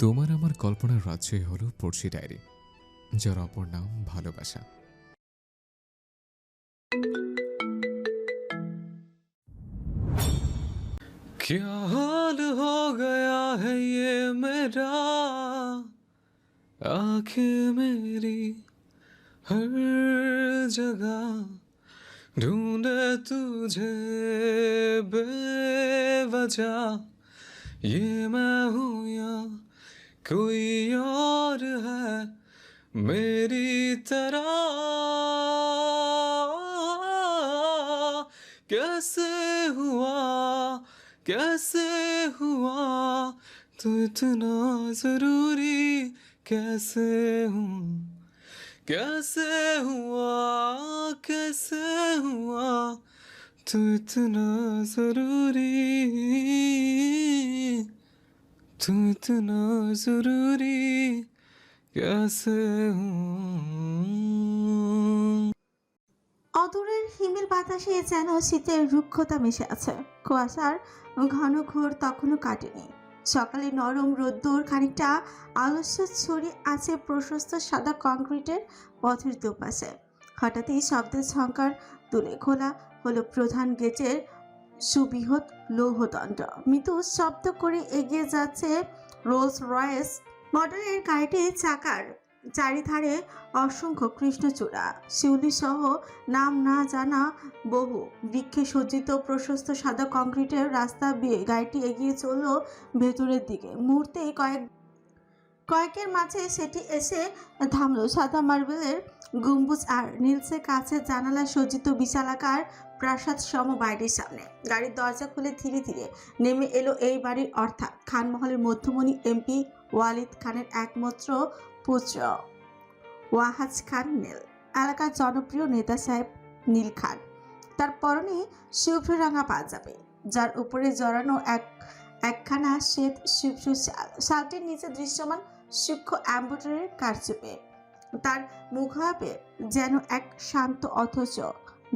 তোমার আমার কল্পনার রাজ্যই হলো পড়শি ডায়েরি, যার অপর নাম ভালোবাসা। क्या हाल हो गया है ये मेरा, आंखें मेरी हर जगह ढूंढे तुझे बेवजह, ये मैं हूँ या कोई और है मेरी तरह। कैसे हुआ, कैसे हुआ, तू इतना जरूरी कैसे हूँ, कैसे हुआ, कैसे हुआ, तू इतना जरूरी, तू इतना जरूरी कैसे हूँ। অদূরের হিমেল বাতাসে যেন শীতের রুক্ষতা মিশে আছে। কুয়াশার ঘন ঘোর তখনও কাটেনি। সকালে নরম রোদ্দুর খানিকটা আলস্য ছড়িয়ে আছে প্রশস্ত সাদা কংক্রিটের পথের দুপাশে। হঠাৎই শব্দের ঝংকার তুলে খোলা হলো প্রধান গেটের সুবৃহৎ লৌহদণ্ড। মৃদু শব্দ করে এগিয়ে যাচ্ছে রোলস রয়েস মডেলের গাড়িটির চাকার চারিধারে অসংখ্য কৃষ্ণচূড়া, শিউলি সহ নাম না জানা বহু বৃক্ষে সজ্জিত প্রশস্ত সাদা কংক্রিটের রাস্তা বেয়ে গাড়িটি এগিয়ে চলল ভেতরের দিকে। মুহূর্তেই কয়েকের মাঝে সেটি এসে থামলো সাদা মার্বেলের গম্বুজ আর নীলসে কাছে জানালা সজ্জিত বিশালাকার প্রাসাদ সম বাড়ির সামনে। গাড়ির দরজা খুলে ধীরে ধীরে নেমে এলো এই বাড়ির অর্থাৎ খানমহলের মধ্যমণি এমপি ওয়ালিদ খানের একমাত্র পুত্র ওয়াহাজ খান নীল, এলাকার জনপ্রিয় নেতা সাহেব নীল খান। তার পরনে শুভ্র রাঙা পাঞ্জাবি, যার উপরে জড়ানো একখানা শ্বেত শুভ্র শাল। শালটির নিচে দৃশ্যমান সূক্ষ্ম এমব্রয়ডারির কারচুপি। তার মুখাবে যেন এক শান্ত অথচ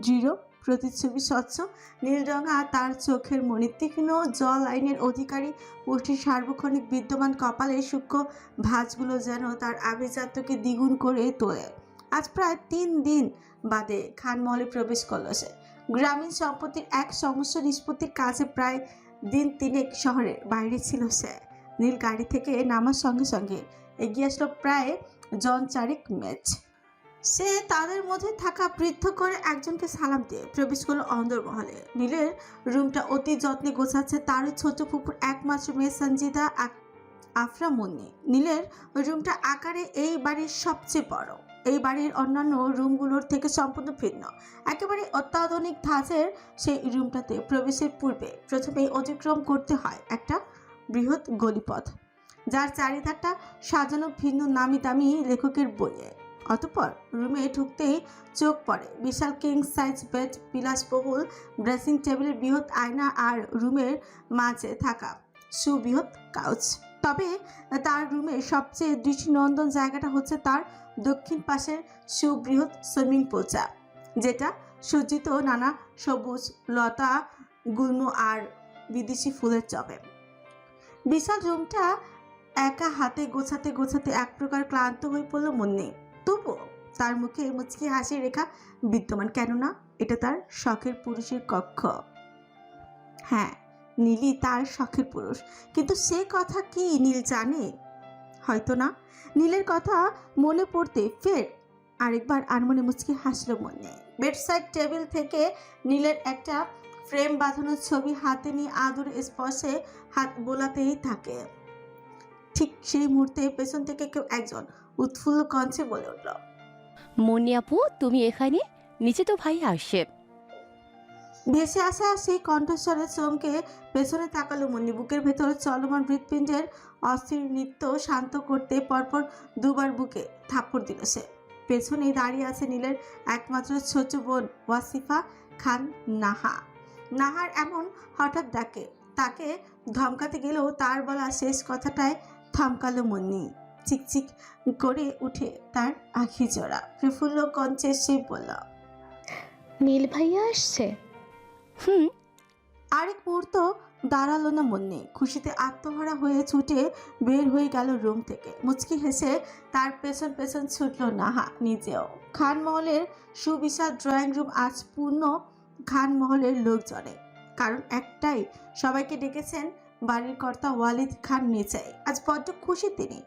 দৃঢ় প্রতিচ্ছবি। স্বচ্ছ নীলরঙা তার চোখের মণি, তীক্ষ্ণ জল আইনের অধিকারী পুষ্টির সার্বক্ষণিক বিদ্যমান কপালের সূক্ষ্ম ভাঁজগুলো যেন তার আভিজাত্যকে দ্বিগুণ করে তোলে। আজ প্রায় 3 দিন বাদে খানমহলে প্রবেশ করল সে। গ্রামীণ সম্পত্তির এক সমস্যা নিষ্পত্তির কাজে প্রায় দিন 3 শহরের বাইরে ছিল সে। নীল গাড়ি থেকে নামার সঙ্গে সঙ্গে এগিয়ে আসলো প্রায় জন 4 ম্যাচ। সে তাদের মধ্যে থাকা বৃদ্ধ করে একজনকে সালাম দিয়ে প্রবেশ করলো অন্দরমহলে। নীলের রুমটা অতি যত্নে গোছাচ্ছে তার ছোট ফুপুর একমাত্র মেয়ে সঞ্জিদা আফরা মুন্নি। নীলের রুমটা আকারে এই বাড়ির সবচেয়ে বড়। এই বাড়ির অন্যান্য রুমগুলোর থেকে সম্পূর্ণ ভিন্ন। একেবারে অত্যাধুনিক ধাঁচের সেই রুমটাতে প্রবেশের পূর্বে প্রথমেই অতিক্রম করতে হয় একটা বৃহৎ গলিপথ, যার চারিধারটা সাজানো ভিন্ন নামি দামি লেখকের বইয়ে। অতঃপর রুমে ঢুকতেই চোখ পড়ে বিশাল কিং সাইজ বেড, বিলাসবহুল ড্রেসিং টেবিলের বৃহৎ আয়না আর রুমের মাঝে থাকা সুবৃহৎ কাউচ। তবে তার রুমের সবচেয়ে দৃষ্টিনন্দন জায়গাটা হচ্ছে তার দক্ষিণ পাশের সুবৃহৎ সুইমিং পুলটা, যেটা সজ্জিত নানা সবুজ লতা গুল্ম আর বিদেশি ফুলের টবে। বিশাল রুমটা একা হাতে গোছাতে গোছাতে এক প্রকার ক্লান্ত হয়ে পড়ল মুন্নি। তবুও তার মুখে মুচকি হাসি রেখা বিদ্যমান, কেননা এটা তার শখের পুরুষের কক্ষ। হ্যাঁ, নীলই তার শখের পুরুষ, কিন্তু সে কথা কি নীল জানে? হয়তো না। নীলের কথা মনে পড়তে ফের আরেকবার আনমনে মুচকি হাসল মুন্নি। বেডসাইড টেবিল থেকে নীলের একটা ফ্রেম বাঁধানো ছবি হাতে নিয়ে আদর স্পর্শে হাত বোলাতেই থাকে। ঠিক সেই মুহূর্তে পেছন থেকে কেউ একজন উৎফুল্ল কণ্ঠে বলে উঠল, মুন্নি আপু, তুমি এখানে? নিচে তো ভাই আসছে। ভেসে আসা সেই কণ্ঠস্বরে চমকে পেছনে তাকালো মুন্নি। বুকের ভেতরে চলমান হৃৎপিণ্ডের অস্থির নৃত্য শান্ত করতে পরপর 2 বার বুকে থাপ্পড় দিল সে। পেছনে দাঁড়িয়ে আছে নীলের একমাত্র ছোট বোন ওয়াসিফা খান নাহা। নাহার এমন হঠাৎ ডাকে তাকে ধমকাতে গেলেও তার বলা শেষ কথাটায় থমকালো মুন্নি। চিকচিক করে উঠে তার আখি জোড়া। প্রফুল্ল কণ্ঠে সে বলল, নীল ভাইয়া আসছে? আরেক মুহূর্ত দাঁড়ালো না মুন্নি। খুশিতে আত্মহারা হয়ে ছুটে বের হয়ে গেল রুম থেকে। মুচকি হেসে তার পেছন পেছন ছুটল নাহা নিজেও। খানমহলের সুবিশাল ড্রয়িং রুম আজ পূর্ণ খানমহলের লোকজনে। কারণ একটাই, সবাইকে ডেকেছেন বাড়ির কর্তা ওয়ালিদ খান নিচাই। আজ বড্ড খুশি তিনি।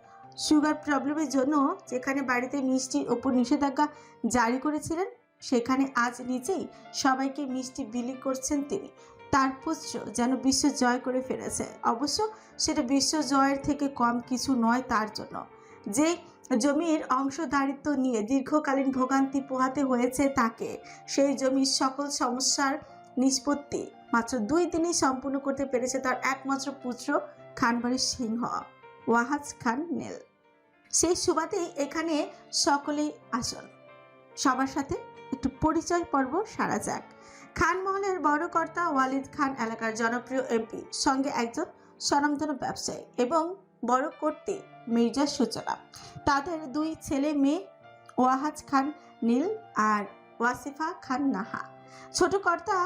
সুগার প্রবলেমের জন্য যেখানে বাড়িতে মিষ্টির ওপর নিষেধাজ্ঞা জারি করেছিলেন, সেখানে আজ নিজেই সবাইকে মিষ্টি বিলি করছেন তিনি। তার পুত্র যেন বিশ্ব জয় করে ফেলেছে। অবশ্য সেটা বিশ্ব জয়ের থেকে কম কিছু নয় তার জন্য। যে জমির অংশধারিত্ব নিয়ে দীর্ঘকালীন ভোগান্তি পোহাতে হয়েছে তাকে, সেই জমির সকল সমস্যার নিষ্পত্তি মাত্র 2 দিনেই সম্পূর্ণ করতে পেরেছে তার একমাত্র পুত্র খানবাড়ির সিংহ ওয়াহাজ খান নীল। সেই সুবাদেই এখানে সকলেই আসন। সবার সাথে একটু পরিচয় পর্ব সারা যাক। খানমহলের বড় কর্তা ওয়ালিদ খান এলাকার জনপ্রিয় এমপি, সঙ্গে একজন স্বনামধন্য ব্যবসায়ী এবং বড় কর্ত্রী মির্জা সূচনা। তাদের 2 ছেলে মেয়ে ওয়াহাজ খান নীল আর ওয়াসিফা খান নাহা। ছোট কর্তা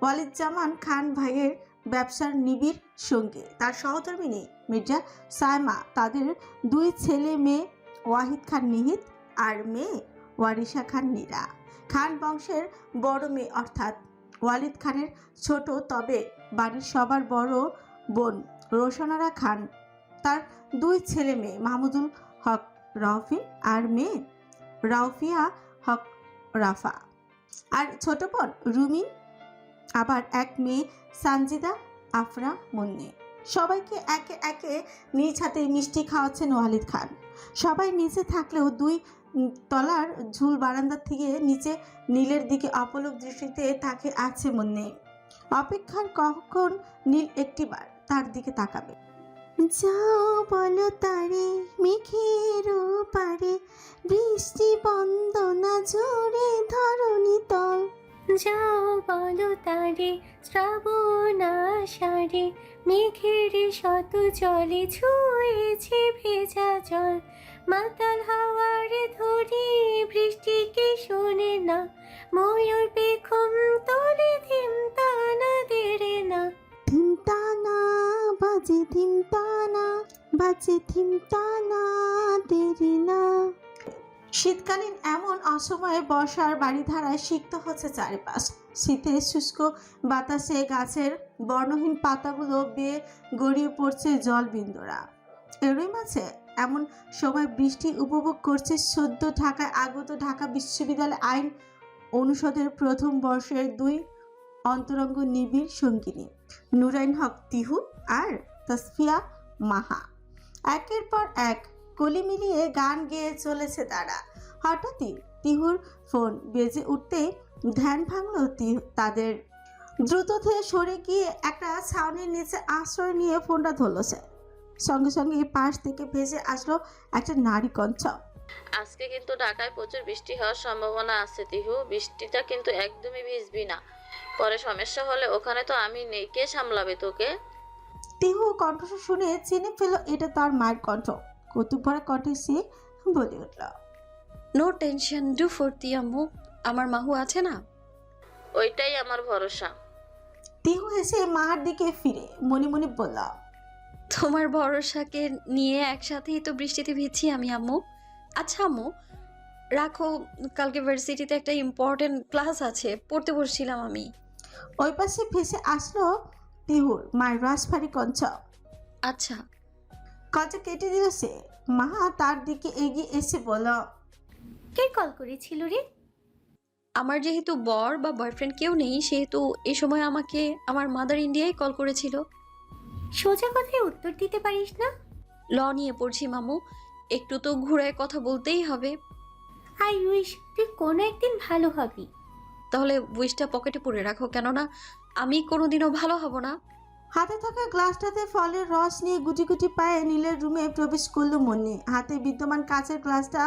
ওয়ালিদজামান খান ভাইয়ের ব্যবসার নিবিড় সঙ্গী, তার সহধর্মিণী মির্জা সায়মা। তাদের 2 ছেলে মেয়ে ওয়াহিদ খান নিহিত আর মেয়ে ওয়ারিশা খান নীরা। খান বংশের বড় মেয়ে অর্থাৎ ওয়ালিদ খানের ছোট তবে বাড়ির সবার বড় বোন রোশনারা খান। তার 2 ছেলে মেয়ে মাহমুদুল হক রাউফি আর মেয়ে রাউফিয়া হক রাফা। আর ছোট বোন রুমি, আবার এক মেয়ে সানজিদা আফরা মুন্নি। সবাইকে একে একে নিজ হাতে মিষ্টি খাওয়াচ্ছেন ওয়ালিদ খান। সবাই নিচে থাকলেও 2 তলার ঝুল বারান্দা থেকে নিচে নীলের দিকে অপলক দৃষ্টিতে তাকে আছে মুন্নি। অপেক্ষার কখন নীল একটিবার তার দিকে তাকাবে। যাও বলো তারে মেঘের পারে, বৃষ্টি বন্দনা ঝরে ধরণী তল। যাও বলো তারে শ্রাবণ আষাঢ়ে, মেঘের শত জলে ছুঁয়েছে ভেজা জল। মাতাল হাওয়ার ধরি বৃষ্টিকে শোনে না, ময়ূর পেখম তোলে ধিমতানা দেরে না। ধিমতানা বাজে ধিমতানা বাজে ধিমতানা দেরি না। শীতকালীন এমন অসময়ে বর্ষার বাড়িধারায় সিক্ত হচ্ছে চারিপাশ। শীতের শুষ্ক বাতাসে গাছের বর্ণহীন পাতাগুলো বেয়ে গড়িয়ে পড়ছে জলবিন্দুরা। এরই মাঝে এমন সময় বৃষ্টি উপভোগ করছে সদ্য ঢাকায় আগত ঢাকা বিশ্ববিদ্যালয় আইন অনুষদের প্রথম বর্ষের 2 অন্তরঙ্গ নিবিড় সঙ্গিনী নুরাইন হক তিহু আর তাসফিয়া মাহা। একের পর এক কলি মিলিয়ে গান গেয়ে চলেছে তারা। হঠাৎই তিহুর ফোন বেজে উঠতেই ধ্যান ভাঙল তাদের। দ্রুত থেকে সরে গিয়ে একটা ছাউনির নিচে আশ্রয় নিয়ে ফোনটা ধরল সে। সঙ্গে সঙ্গে পাশ থেকে ভেসে আসলো একটা নারী কণ্ঠ। আজকে কিন্তু ঢাকায় প্রচুর বৃষ্টি হওয়ার সম্ভাবনা আছে তিহু, বৃষ্টিটা কিন্তু একদমই ভিজবি না, পরে সমস্যা হলে ওখানে তো আমি নেই, কে সামলাবে তোকে? তিহু কণ্ঠস্বর শুনে চিনে ফেল এটা তার মায়ের কণ্ঠ। কৌতুক ভরা কণ্ঠে সে বলে উঠল, নো টেনশন, ডু ফোর্তি আম্মু, আমার মাহু আছে না? ওইটাই আমার ভরসা। তিহু হেসে মার দিকে ফিরে মনে মনে বলল, তোমার ভরসাকে নিয়ে একসাথেই তো বৃষ্টিতে ভিজছি আমি আম্মু। আচ্ছা আম্মু রাখো, কালকে ভার্সিটিতে একটা ইম্পর্টেন্ট ক্লাস আছে, পড়তে বসছিলাম আমি। ওই পাশে ভেসে আসলো তিহুর মায়ের রাসভারী কণ্ঠ। আচ্ছা। কলটা কেটে দিল সে। মা তার দিকে এগিয়ে এসে বলল, কে কল করেছিল রে? আমার যেহেতু বর বা বয়ফ্রেন্ড কেউ নেই, সেহেতু এই সময় আমাকে আমার মাদার ইন্ডিয়ায় কল করেছিল। সোজা কথায় উত্তর দিতে পারিস না? ল নিয়ে পড়ছি মামু, একটু তো ঘুরায় কথা বলতেই হবে। আই উইশ তুই কোনো একদিন ভালো হবি। তাহলে উইশটা পকেটে পরে রাখো, কেননা আমি কোনোদিনও ভালো হব না। হাতে থাকা গ্লাসটাতে ফলের রস নিয়ে গুটি গুটি পায়ে নীলের রুমে প্রবেশ করলো মুন্নি। হাতে বিদ্যমান কাচের গ্লাসটা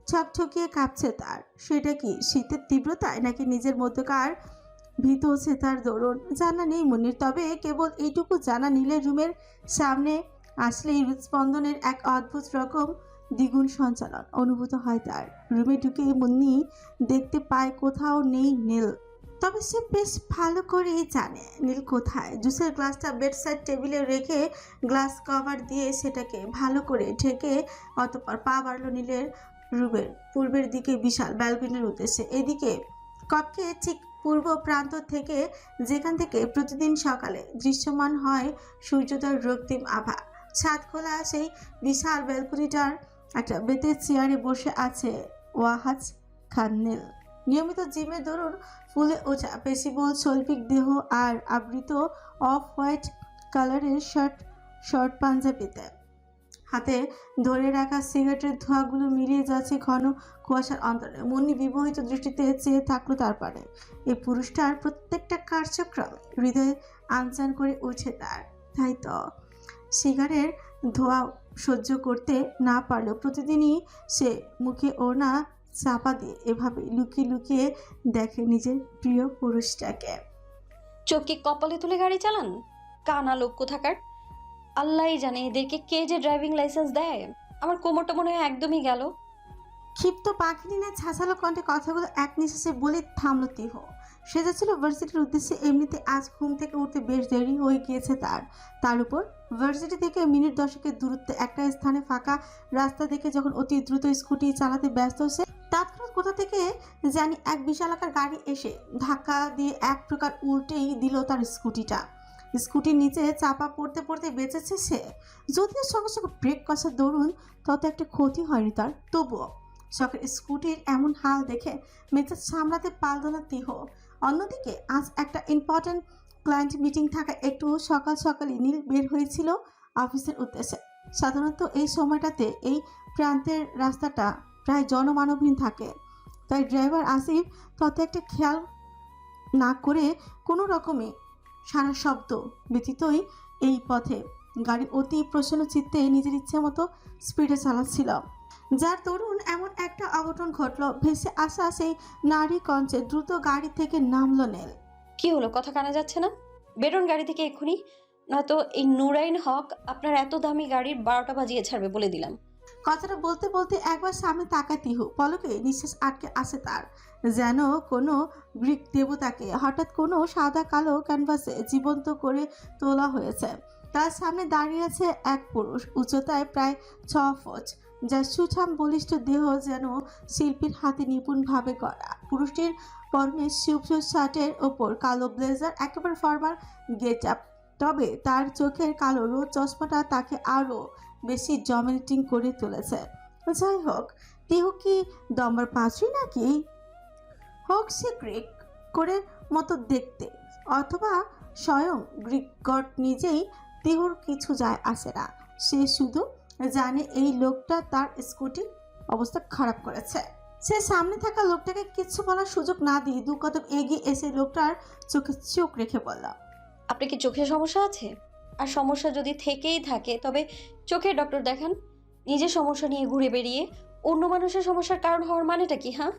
ছকছকিয়ে কাঁপছে তার। সেটা কি শীতের তীব্রতায় নাকি নিজের মধ্যকার ভীত হচ্ছে তার দরুন জানা নেই মুন্নির। তবে কেবল এইটুকু জানা, নীলের রুমের সামনে আসলেই হৃদস্পন্দনের এক অদ্ভুত রকম দ্বিগুণ সঞ্চালন অনুভূত হয় তার। রুমে ঢুকে মুন্নি দেখতে পায় কোথাও নেই নীল, তবে সে বেশ ভালো করেই জানে নীল কোথায়। জুসের গ্লাসটা বেডসাইড টেবিলে রেখে গ্লাস কভার দিয়ে সেটাকে ভালো করে ঢেকে অতঃপর পা বাড়ল নীলের রুমের পূর্বের দিকে বিশাল ব্যালকনির উদ্দেশ্যে। এদিকে কক্ষে ঠিক পূর্ব প্রান্ত থেকে, যেখান থেকে প্রতিদিন সকালে দৃশ্যমান হয় সূর্যোদয়ের রক্তিম আভা, ছাদ খোলা সেই বিশাল ব্যালকনিটার একটা বেতের চেয়ারে বসে আছে ওয়াহাজ খান নীল। নিয়মিত জিমে দরুন ফুলে ওঠা পেশিবল শৈল্পিক দেহ আর আবৃত অফ হোয়াইট কালারের শর্ট পাঞ্জাবিতে হাতে ধরে রাখা সিগারেটের ধোঁয়াগুলো মিলিয়ে যাচ্ছে ঘন কুয়াশার অন্তরে। মুন্নি বিমোহিত দৃষ্টিতে চেয়ে থাকলো তার পারে। এই পুরুষটার প্রত্যেকটা কার্যক্রমে হৃদয়ে আনচান করে উঠে তার। তাই তো সিগারের ধোঁয়া সহ্য করতে না পারলেও প্রতিদিনই সে মুখে ওড়না চাপা দিয়ে এভাবে লুকিয়ে লুকিয়ে দেখে নিজের প্রিয় পুরুষটাকে। চোখ কি কপালে তুলে গাড়ি চালান? কানা লোক কোথাকার। আল্লাহই জানে এদেরকে কে যে ড্রাইভিং লাইসেন্স দেয়। আমার কোমরটা মনে হয় একদমই গেল। ক্ষিপ্ত পাখিনি না ছাছালো কণ্ঠে কথাগুলো এক নিঃশ্বাসে বলে থামলো তিহ। সে যাচ্ছিল ভার্সিটির উদ্দেশ্যে। এমনিতে আজ ঘুম থেকে উঠতে বেশ দেরি হয়ে গিয়েছে তার উপর ভার্সিটি থেকে মিনিট 10-এর দূরত্বে একটা স্থানে ফাঁকা রাস্তা দেখে যখন অতি দ্রুত স্কুটি চালাতে ব্যস্ত সে, তৎক্ষণাৎ কোথা থেকে জানি এক বিশালাকার গাড়ি এসে ধাক্কা দিয়ে এক প্রকার উল্টেই দিল তার স্কুটিটা। স্কুটির নিচে চাপা পড়তে পড়তে বেঁচেছে সে। যদিও সঙ্গে সঙ্গে ব্রেক কষার দরুন তত একটা ক্ষতি হয়নি তার, তবুও শখের স্কুটির এমন হাল দেখে মেজাজ সামলাতে পারল না তিহ। অন্যদিকে আজ একটা ইম্পর্ট্যান্ট ক্লায়েন্ট মিটিং থাকা একটু সকাল সকালই নীল বের হয়েছিল অফিসের উদ্দেশ্যে। সাধারণত এই সময়টাতে এই প্রান্তের রাস্তাটা প্রায় জনমানবহীন থাকে, তাই ড্রাইভার আসিফ তত একটা খেয়াল না করে কোনো রকমে সারা শব্দ ব্যতীতই এই পথে গাড়ি অতি প্রসন্ন চিত্তে নিজের ইচ্ছে মতো স্পিডে চালাচ্ছিল, যার দরুন এমন একটা অঘটন ঘটল। ভেসে আসা সেই নারী কঞ্চে দ্রুত গাড়ি থেকে নামলো নীল। কি হলো, কথা কানে যাচ্ছে না? বেরোন গাড়ি থেকে এক্ষুনি, নয়তো এই নুরাইন হক আপনার এত দামি গাড়ির 12টা বাজিয়ে ছাড়বে বলে দিলাম। কথাটা বলতে বলতে একবার সামনে তাকায় তিহু। পলকে নিঃশ্বাস আটকে আসে তার, যেন কোনো গ্রিক দেবতাকে হঠাৎ কোনো সাদা কালো ক্যানভাসে জীবন্ত করে তোলা হয়েছে। তার সামনে দাঁড়িয়ে আছে এক পুরুষ, উচ্চতায় প্রায় 6 ফুট, যার সুঠাম বলিষ্ঠ দেহ যেন শিল্পীর হাতে নিপুণভাবে গড়া। পুরুষটির পরনে সুপ্র শার্টের ওপর কালো ব্লেজার, একেবারে ফরমাল গেট আপ। তবে তার চোখের কালো রোদ চশমাটা তাকে আরও বেশি ডমিনেটিং করে তুলেছে। যাই হোক, তিহু কি দম্বার পাঁচই নাকি? হোক সে গ্রিক করে মতো দেখতে অথবা স্বয়ং গ্রিক গড নিজেই, তিহুর কিছু যায় আসে না। সে শুধু জানে এই লোকটা তার স্কুটি অবস্থা খারাপ করেছে। সে সামনে থাকা লোকটাকে কিছু বলার সুযোগ না দিয়ে 2 কদম এগিয়ে এসে লোকটার চোখে চোখ রেখে বলল, আপনার কি চোখের সমস্যা আছে? আর সমস্যা যদি থেকেই থাকে তবে চোখের ডক্টর দেখান। নিজের সমস্যা নিয়ে ঘুরে বেরিয়ে অন্য মানুষের সমস্যার কারণ হওয়ার মানেটা কি? হ্যাঁ,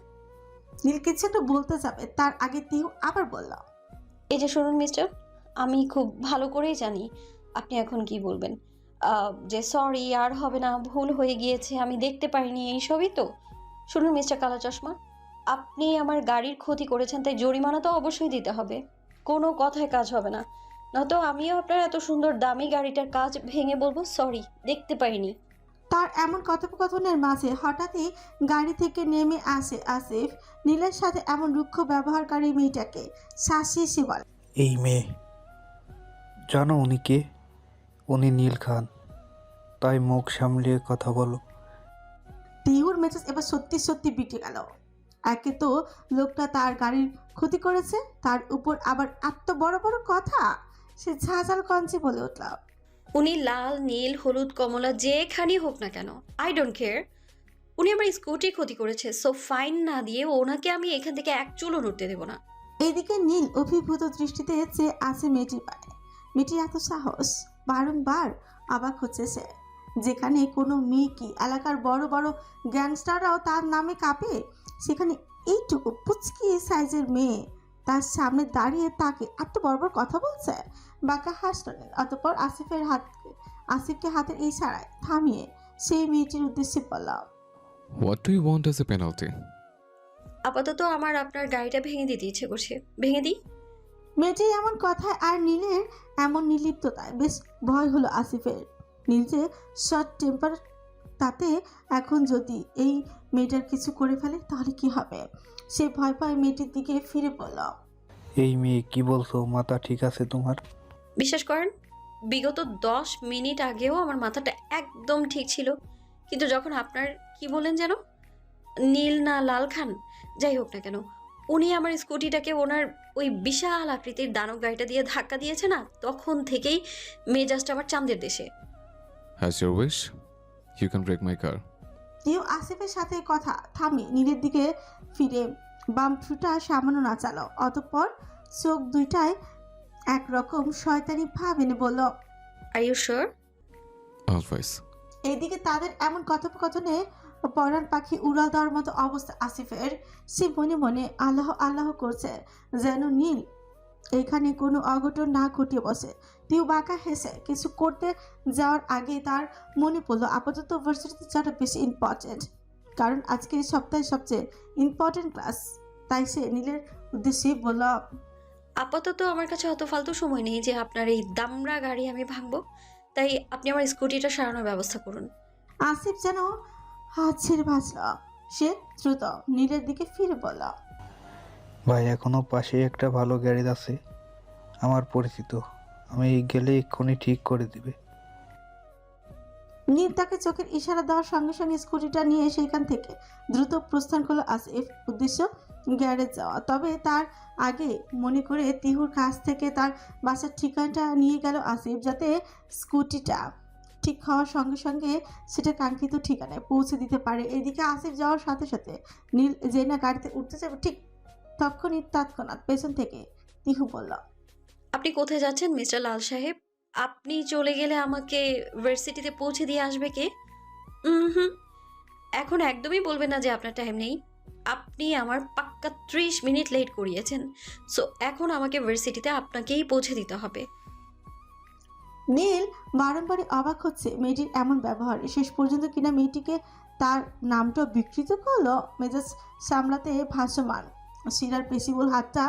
নীল কিছু একটা বলতে যাবে তার আগে তিহু আবার বলল, এই যে শুনুন মিস্টার, আমি খুব ভালো করেই জানি আপনি এখন কি বলবেন। যে সরি আর হবে না, ভুল হয়ে গিয়েছে, আমি দেখতে পারিনি, এইসবই তো। শুনুন মিস্টার কালা চশমা, আপনি আমার গাড়ির ক্ষতি করেছেন, তাই জরিমানা তো অবশ্যই দিতে হবে। কোনো কথায় কাজ হবে না, নয়তো আমিও আপনার এত সুন্দর দামি গাড়িটার কাজ ভেঙে বলবো সরি, দেখতে পাইনি। তার এমন কথোপকথনের মাঝে হঠাৎই গাড়ি থেকে নেমে আসে আসিফ। নীলের সাথে এমন রুক্ষ ব্যবহারকারী মেয়েটাকে শাসিয়ে বলে, এই মেয়ে, জানো উনি কে? উনি নীল খান, তাই মুখ সামলিয়ে কথা বলো। তিহুর মেজাজ এবার সত্যি সত্যি বিটে গেল। একে তো লোকটা তার গাড়ির ক্ষতি করেছে, তার উপর আবার এত বড় বড় কথা। সে ঝাঁঝাল কঞ্চে বলে উঠল, উনি লাল, নীল, হলুদ, কমলা যেখানি হোক না কেন, আই ডোন্ট কেয়ার। উনি আমার স্কুটি ক্ষতি করেছে, সো ফাইন না দিয়ে ওনাকে আমি এখান থেকে এক চুলও নড়তে দেবো না। এইদিকে নীল অভিভূত দৃষ্টিতে চেয়ে আছে মেয়েটির পায়ে। মেয়েটির এত সাহস, বারংবার অবাক হচ্ছে সে। যেখানে কোনো মেয়ে কি এলাকার বড় বড় গ্যাংস্টাররাও তার নামে কাঁপে, সেখানে এইটুকু পুচকি সাইজের মেয়ে তার সামনে দাঁড়িয়ে তাকে এত বড় বড় কথা বলছে। বাঁকা হাসল নীল। অতঃপর আসিফকে হাতের ইশারায় থামিয়ে সেই মেয়েটির উদ্দেশ্যে বলল, what do you want as a penalty? আপাতত আমার আপনার গাড়িটা ভেঙে দিতে ইচ্ছে করছে, ভেঙে দিই। মেয়েটির এমন কথায় আর নীলের এমন নির্লিপ্ততায় বেশ ভয় হলো আসিফের। নীল যে শর্ট টেম্পার, তাতে এখন যদি এই মেয়েটার কিছু করে ফেলে তাহলে কি হবে? সে ভয় পায় মেয়েটির দিকে ফিরে বলল, এই মেয়ে কি বলছো? মাথা ঠিক আছে তোমার? বিশ্বাস করেন, বিগত 10 মিনিট আগেও আমার মাথাটা একদম ঠিক ছিল, কিন্তু যখন আপনার কি বলেন যেন, নীল না লাল খান, যাই হোক না কেন, উনি আমার স্কুটিটাকে ওনার ওই বিশাল আকৃতির দানব গাড়িটা দিয়ে ধাক্কা দিয়েছে না, তখন থেকেই মেজাজটা আমার চাঁদের দেশে। As your wish, you can break my car. কেউ আসিফের সাথে কথা থামিয়ে নীলের দিকে ফিরে বাম ঠোঁটটা সামান্য নাচালো, অতঃপর চোখ দুইটায় একরকম শয়তানি ভাব এনে বলল, আর ইউ শিওর? অলওয়েজ। এইদিকে তাদের এমন কথোপকথনে পরাণ পাখি উড়াল দেওয়ার মতো অবস্থা আসিফের। সে মনে মনে আল্লাহ আল্লাহ করছে যেন নীল এখানে কোনো অঘটন না ঘটিয়ে বসে। তিউ বাঁকা হেসে কিছু করতে যাওয়ার আগে তার মনে পড়লো আপাতত ভার্সিটিতে যাওয়াটা বেশি ইম্পর্টেন্ট, কারণ আজকের সপ্তাহের সবচেয়ে ইম্পর্টেন্ট ক্লাস। তাই সে নীলের উদ্দেশ্যে বলল, আপাতত আমার কাছে অত ফালতু সময় নেই যে আপনার এই দামড়া গাড়ি আমি ভাঙবো, তাই আপনি আমার স্কুটিটা সারানোর ব্যবস্থা করুন। আসিফ যেন হাত ছেড়ে বাঁচল। সে দ্রুত নীলের দিকে ফিরে বলল, ভাই এখনো পাশে একটা ভালো গ্যারেজ আছে আমার পরিচিত, আমি গেলে এক্ষুনি ঠিক করে দিবে। নীল তাকে চোখের ইশারা দেওয়ার সঙ্গে সঙ্গে স্কুটিটা নিয়ে সেইখান থেকে দ্রুত প্রস্থান করলো আসিফ, উদ্দেশ্য গ্যারেজ যাওয়া। তবে তার আগে মনে করে তিহুর কাছ থেকে তার বাসার ঠিকানাটা নিয়ে গেল আসিফ, যাতে স্কুটিটা ঠিক হওয়ার সঙ্গে সঙ্গে সেটা কাঙ্ক্ষিত ঠিকানায় পৌঁছে দিতে পারে। এদিকে আসিফ যাওয়ার সাথে সাথে নীল যে না গাড়িতে উঠতে যাবে, ঠিক তৎক্ষণাৎ পেছন থেকে তিহু বলল, আপনি কোথায় যাচ্ছেন মিস্টার লাল সাহেব? আপনি চলে গেলে আমাকে ভার্সিটিতে পৌঁছে দিয়ে আসবে কে? হুম, এখন একদমই বলবেন না যে আপনার টাইম নেই। আপনি আমার পাক্কা 30 মিনিট লেট করিয়েছেন, সো এখন আমাকে ভার্সিটিতে আপনাকেই পৌঁছে দিতে হবে। নীল বারংবারই অবাক হচ্ছে মেয়েটির এমন ব্যবহার। শেষ পর্যন্ত কিনা মেয়েটিকে তার নামটা বিকৃত করলো। মেজাজ সামলাতে ভাসমান শিরার পেশিবুল হাতটা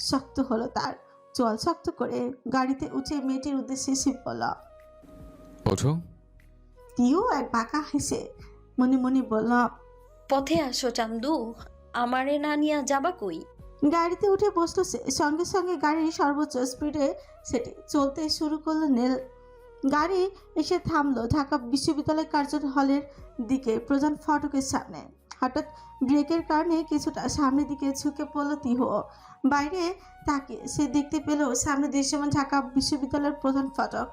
শক্ত হলো তার। চল শক্ত করে গাড়িতে উঠে মেয়েটির উদ্দেশ্যে শিব বলল। ওঠো। তিও এক বাঁকা হেসে মনে মনে বলল, পথে আসো চান্দু, আমারে না নিয়ে যাবা কই? গাড়িতে উঠে বসলো সে। সঙ্গে সঙ্গে গাড়ির সর্বোচ্চ স্পিডে সেটি চলতে শুরু করলো নীল। গাড়ি এসে থামলো ঢাকা বিশ্ববিদ্যালয় কার্জন হলের দিকে প্রধান ফটকের সামনে। হঠাৎ ব্রেকের কারণে কিছুটা সামনের দিকে ঝুঁকে পড়লো তিহ। বাইরে তাকে সে দেখতে পেল সামনে দৃশ্যমান ঢাকা বিশ্ববিদ্যালয়ের প্রধান ফটক।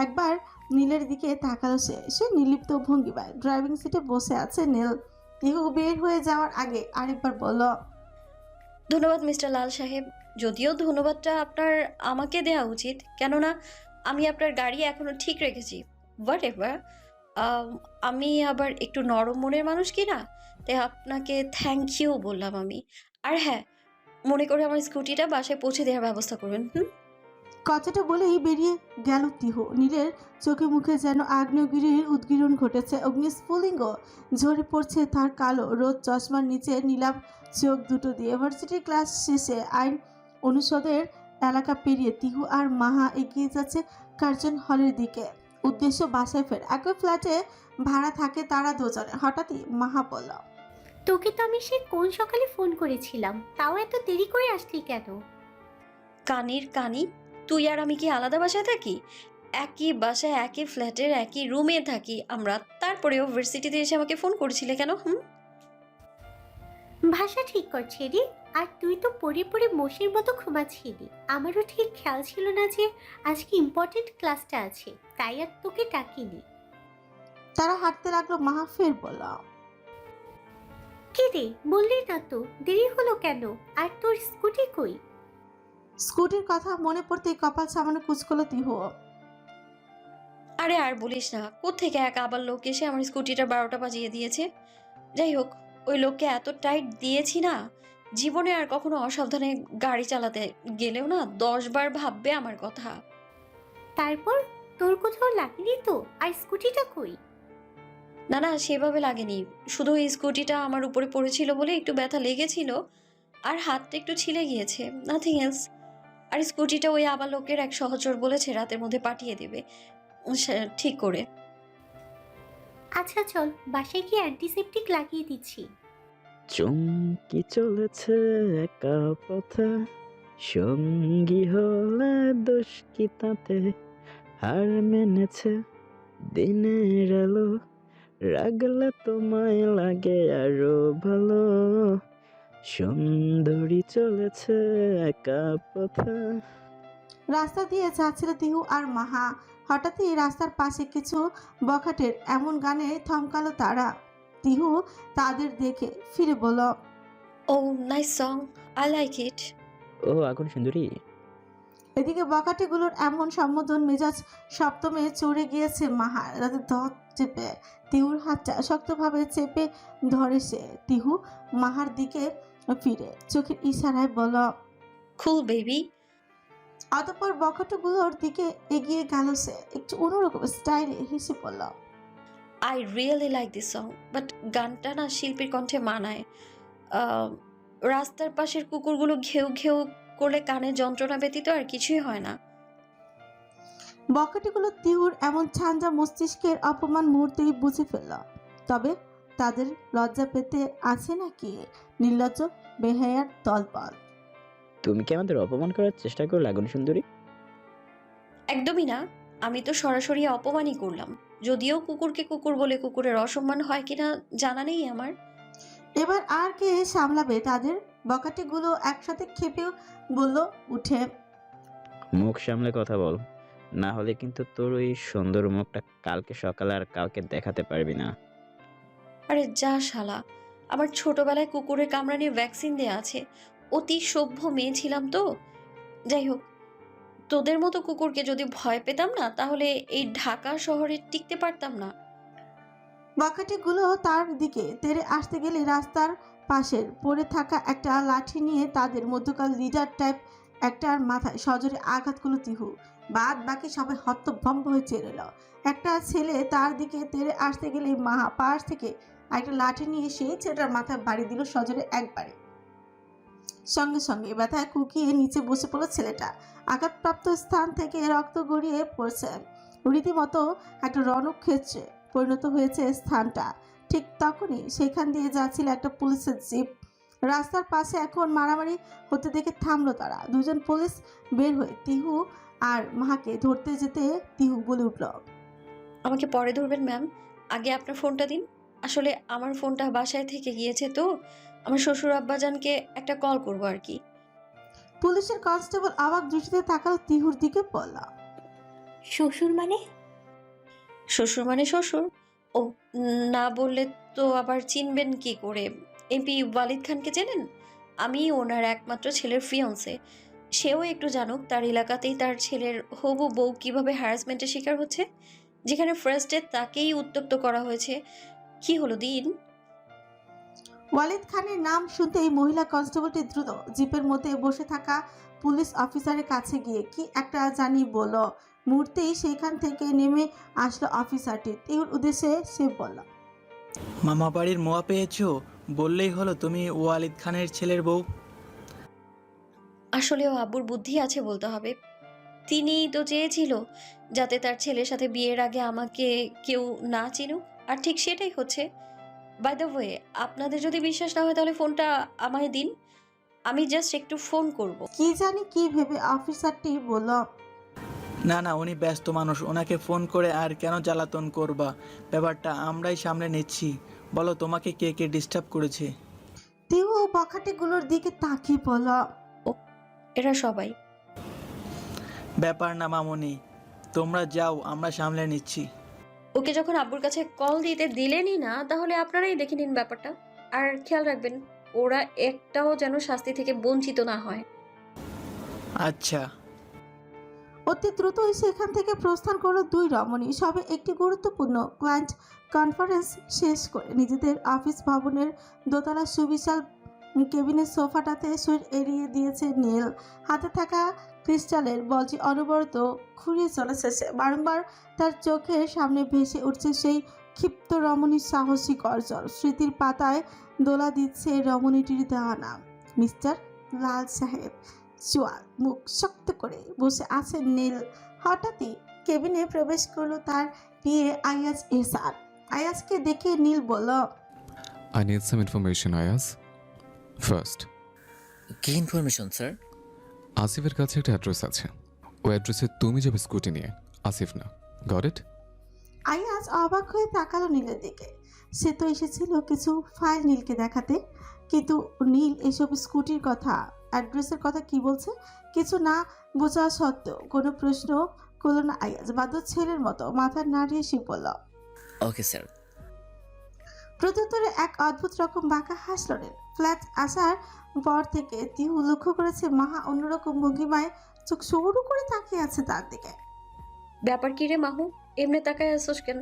একবার নীলের দিকে তাকালো সে নির্লিপ্ত ভঙ্গিমায় ড্রাইভিং সিটে বসে আছে নীল। তিহ বের হয়ে যাওয়ার আগে আরেকবার বলল, ধন্যবাদ মিস্টার লাল সাহেব, যদিও ধন্যবাদটা আপনার আমাকে দেওয়া উচিত, কেননা আমি আপনার গাড়ি এখনো ঠিক রেখেছি। হোয়াট এভার, আমি আবার একটু নরম মনের মানুষ কি না, তাই আপনাকে থ্যাংক ইউ বললাম আমি। আর হ্যাঁ, মনে করে আমার স্কুটিটা বাসায় পৌঁছে দেওয়ার ব্যবস্থা করবেন। কথাটা বলেই বেরিয়ে গেল তিহ। নীলের চোখে মুখে যেন আগ্নেয়গিরির উদ্গীরণ ঘটেছে। অগ্নিস্ফুলিঙ্গ ঝরে পড়ছে তার কালো রোদ চশমার নিচে নীলাভ চোখ দুটো দিয়ে। ইউনিভার্সিটি ক্লাস শেষে আইন অনুষদের এলাকা পেরিয়ে তিহু আর মাহা এগিয়ে যাচ্ছে কার্জন হলের দিকে, উদ্দেশ্য বাসায় ফের। একই ফ্ল্যাটে ভাড়া থাকে তারা দুজনে। হঠাৎই মাহা বলল, তোকে তো আমি সে কোন সকালে ফোন করেছিলাম, তাও এত দেরি করে আসলি কেন? কানির কানি, তুই আর আমি কি আলাদা বাসায় থাকি? একই বাসায়, একই ফ্ল্যাটের, একই রুমে থাকি আমরা, তারপরেও ভার্সিটিতে এসে আমাকে ফোন করেছিলে কেন? ভাষা ঠিক করছিলি, আর তুই তো পড়ে পড়ে মোষের মতো ঘুমাচ্ছিলি। আমারও ঠিক খেয়াল ছিল না যে আজকে ইম্পর্টেন্ট ক্লাসটা আছে, তাই আর তোকে ডাকিনি। তারা হাঁটতে লাগলো। মাহা ফের বলল, কি রে, বললি না তো, দেরি হলো কেন? আর তোর স্কুটি কই? স্কুটির কথা মনে পড়তেই কপাল সামান্য কুচকলো তিহ। আরে আর বলিস না, কোত্থেকে এক আবার লোক এসে আমার স্কুটিটা 12টা বাজিয়ে দিয়েছে। যাই হোক, ওই লোককে এত টাইট দিয়েছি না, জীবনে আর কখনো অসাবধানে গাড়ি চালাতে গেলেও না 10 বার ভাববে আমার কথা। তারপর তোর কোথাও লাগেনি তো? আর স্কুটিটা কই? না না, সেভাবে লাগেনি। শুধু ওই স্কুটিটা আমার উপরে পড়েছিল বলে একটু ব্যথা লেগেছিল, আর হাতটা একটু ছিলে গিয়েছে, নাথিং এলস। আর স্কুটিটা ওই আবার লোকের এক সহচর বলেছে রাতের মধ্যে পাঠিয়ে দেবে ঠিক করে। আচ্ছা চল, বাসায় গিয়ে অ্যান্টিসেপটিক লাগিয়ে দিচ্ছি। চমকি চলেছে একা পথে, সঙ্গী হলে দোষ কি তাতে? হার মেনেছে দিনের আলো, রাগলে তোমায় লাগে আরো ভালো। সুন্দরী চলেছে একা পথে। রাস্তা দিয়ে যাচ্ছিল তিহু আর মাহা। হঠাৎই রাস্তার পাশে কিছু বখাটের এমন গানে থমকালো তারা। তিহু তাদের দেখে ফিরে বলল, oh nice song, I like it. ও আগুন সুন্দরী। এদিকে বখাটেগুলোর এমন সম্বোধন মেজাজ সপ্তমে চড়ে গিয়েছে মাহার। রাতে ধপ চেপে তিহুর হাতটা শক্তভাবে চেপে ধরে সে। তিহু মাহার দিকে ফিরে চোখের ইশারায় বলল, কুল বেবি। অতঃপর বখাটেগুলোর দিকে এগিয়ে গেল সে। একটু অন্যরকম স্টাইলে হেসে পড়ল, I really like this song, but গানটা না শিল্পীর কণ্ঠে মানায়। রাস্তার পাশের কুকুরগুলো ঘেউ ঘেউ করলে কানে যন্ত্রণা ব্যতীত আর কিছুই হয় না। বখাটেগুলো তিহুর এমন ছাঞ্জা মস্তিষ্কের অপমান মুহূর্তেই বুঝে ফেলল। তবে তাদের লজ্জা পেতে আছে নাকি? নির্লজ্জ বেহায়ার দলবল। তুমি কি আমাদের অপমান করার চেষ্টা করলে আগুন সুন্দরী? একদমই না, আমি তো সরাসরি অপমানই করলাম। যদিও কুকুরকে কুকুর বলে কুকুরের অসম্মান হয় কিনা জানা নেই আমার। এবার আর কে সামলাবে তাদের? বখাটেগুলো একসাথে খেপেও বলল উঠে, মুখ সামলে কথা বল, না হলে কিন্তু তোর ওই সুন্দর মুখটা কালকে সকালে আর কাউকে দেখাতে পারবি না। আরে যা শালা, আমার ছোটবেলায় কুকুরের কামড়ানির ভ্যাকসিন দেয়া আছে। অতি সভ্য মেয়ে ছিলাম তো। যাই হোক, তোদের মতো কুকুরকে যদি ভয় পেতাম না, তাহলে এই ঢাকা শহরে টিকতে পারতাম না। বখাটেগুলো তার দিকে তেড়ে আসতে গেলে রাস্তার পাশের পড়ে থাকা একটা লাঠি নিয়ে তাদের মধ্যকাল লিডার টাইপ একটার মাথায় সজোরে আঘাত করলো তিহু। বাদ বাকি সবাই হতভম্ব হয়ে চেয়ে এলো। একটা ছেলে তার দিকে তেড়ে আসতে গেলে মাহা পাশ থেকে একটা লাঠি নিয়ে সেই ছেলেটার মাথায় বাড়ি দিল সজোরে একবারে। সঙ্গে সঙ্গে ব্যথায় কুকিয়ে নিচে বসে পড়লো ছেলেটা। আঘাতপ্রাপ্ত স্থান থেকে রক্ত গড়িয়ে পড়ছে। রীতিমতো একটা রণক্ষেত্রে পরিণত হয়েছে স্থানটা। ঠিক তখনই সেখান দিয়ে যাচ্ছিল একটা পুলিশের জিপ। রাস্তার পাশে এখন মারামারি হতে দেখে থামলো তারা। দুজন পুলিশ বের হয়ে তিহু আর মাহাকে ধরতে যেতে তিহু বলে উঠল, আমাকে পরে ধরবেন ম্যাম, আগে আপনার ফোনটা দিন। আসলে আমার ফোনটা বাসায় থেকে গিয়েছে তো, আমার শ্বশুর আব্বাজানকে একটা কল করবো আর কি। পুলিশের কনস্টেবল অবাক দৃষ্টিতে তাকালো তিহুর দিকে, বলল, শ্বশুর মানে? শ্বশুর মানে শ্বশুর? ও, না বললে তো আবার চিনবেন কি করে? এমপি ওয়ালিদ খানকে চেনেন? আমি ওনার একমাত্র ছেলের ফিয়ন্সে। সেও একটু জানুক তার এলাকাতেই তার ছেলের হবু বউ কিভাবে হ্যারাসমেন্টের শিকার হচ্ছে, যেখানে ফার্স্টে তাকেই উত্ত্যক্ত করা হয়েছে। কি হলো দিন? ওয়ালিদ খানের নাম শুনতেই মহিলা কনস্টেবলটি দ্রুত জিপের মধ্যে বসে থাকা পুলিশ অফিসারের কাছে গিয়ে কি একটা জানি বলল। মুহূর্তেই সেখান থেকে নেমে আসলো অফিসারটি। তিহুর উদ্দেশ্যে সে বলল, মামা বাড়ির মোয়া পেয়েছো? বললেই হলো তুমি ওয়ালিদ খানের ছেলের বউ। আসলেও আব্বুর বুদ্ধি আছে বলতে হবে। তিনিই তো চেয়েছিল যাতে তার ছেলের সাথে বিয়ের আগে আমাকে কেউ না চিনুক, আর ঠিক সেটাই হচ্ছে। বাই দ্য ওয়ে, আপনাদের যদি বিশ্বাস না হয় তাহলে ফোনটা আমায় দিন, আমি জাস্ট একটু ফোন করব। কি জানি কি ভেবে অফিসারটি বলল, না না, উনি ব্যস্ত মানুষ, ওনাকে ফোন করে আর কেন জ্বালাতন করবা? ব্যাপারটা আমরাই সামলে নিচ্ছি। বলো তোমাকে কে কে ডিস্টার্ব করেছে? তিহু বখাটেগুলোর দিকে তাকিয়ে বলল, এরা সবাই। ব্যাপার না মামনি, তোমরা যাও, আমরা সামলে নিচ্ছি। ওকে যখন আব্বুর কাছে কল দিতে দিলেনই না, তাহলে আপনারাই দেখে নিন ব্যাপারটা। আর খেয়াল রাখবেন ওরা একটাও যেন শাস্তি থেকে বঞ্চিত না হয়। আচ্ছা। অতি দ্রুতই সেখান থেকে প্রস্থান করলো দুই রমণী। সবে একটি গুরুত্বপূর্ণ ক্লায়েন্ট কনফারেন্স শেষ করে নিজেদের অফিস ভবনের দোতলা সুবিশাল কেবিনের সোফাটাতে শরীর এড়িয়ে দিয়েছে নীল। হাতে থাকা ক্রিস্টালের বলটি অনবরত ঘুরিয়ে চলেছে সে। বারংবার তার চোখের সামনে ভেসে উঠছে সেই ক্ষিপ্ত রমণীর সাহসী গর্জন স্মৃতির পাতায় দোলা দিচ্ছে রমণীটির দেওয়া নাম মিস্টার লাল সাহেব। চোয়াল মুখ শক্ত করে বসে আছেন নীল। হঠাৎই কেবিনে প্রবেশ করলো তার বিয়ে আয়াজ এহসান। আয়াজকে দেখে নীল বলল, I need some information, Ayaz. First, কি ইনফরমেশন স্যার? আসিফের কাছে একটা অ্যাড্রেস আছে। ওই অ্যাড্রেসে তুমি যাবে স্কুটি নিয়ে, আসিফ না। Got it? আয়াজ অবাক হয়ে তাকালো নীলের দিকে। সে তো এসেছিল কিছু ফাইল নীলকে দেখাতে, কিন্তু নীল এসব স্কুটির কথা, অ্যাড্রেসের কথা কি বলছে কিছু না বোঝা সত্ত্বেও কোনো প্রশ্ন করল না আয়াজ। বাধ্য ছেলের মতো মাথা নাড়িয়ে সে বলল, ওকে স্যার। প্রত্যুত্তরে এক অদ্ভুত রকম বাঁকা হাসল নীল। ফ্ল্যাট আসার পর থেকে তিহু লক্ষ্য করেছে মাহা অন্যরকম ভঙ্গিমায় চোখ সরু করে তাকিয়ে আছে তার দিকে। ব্যাপার কি রে মাহু, এমনি তাকায় আসোস কেন?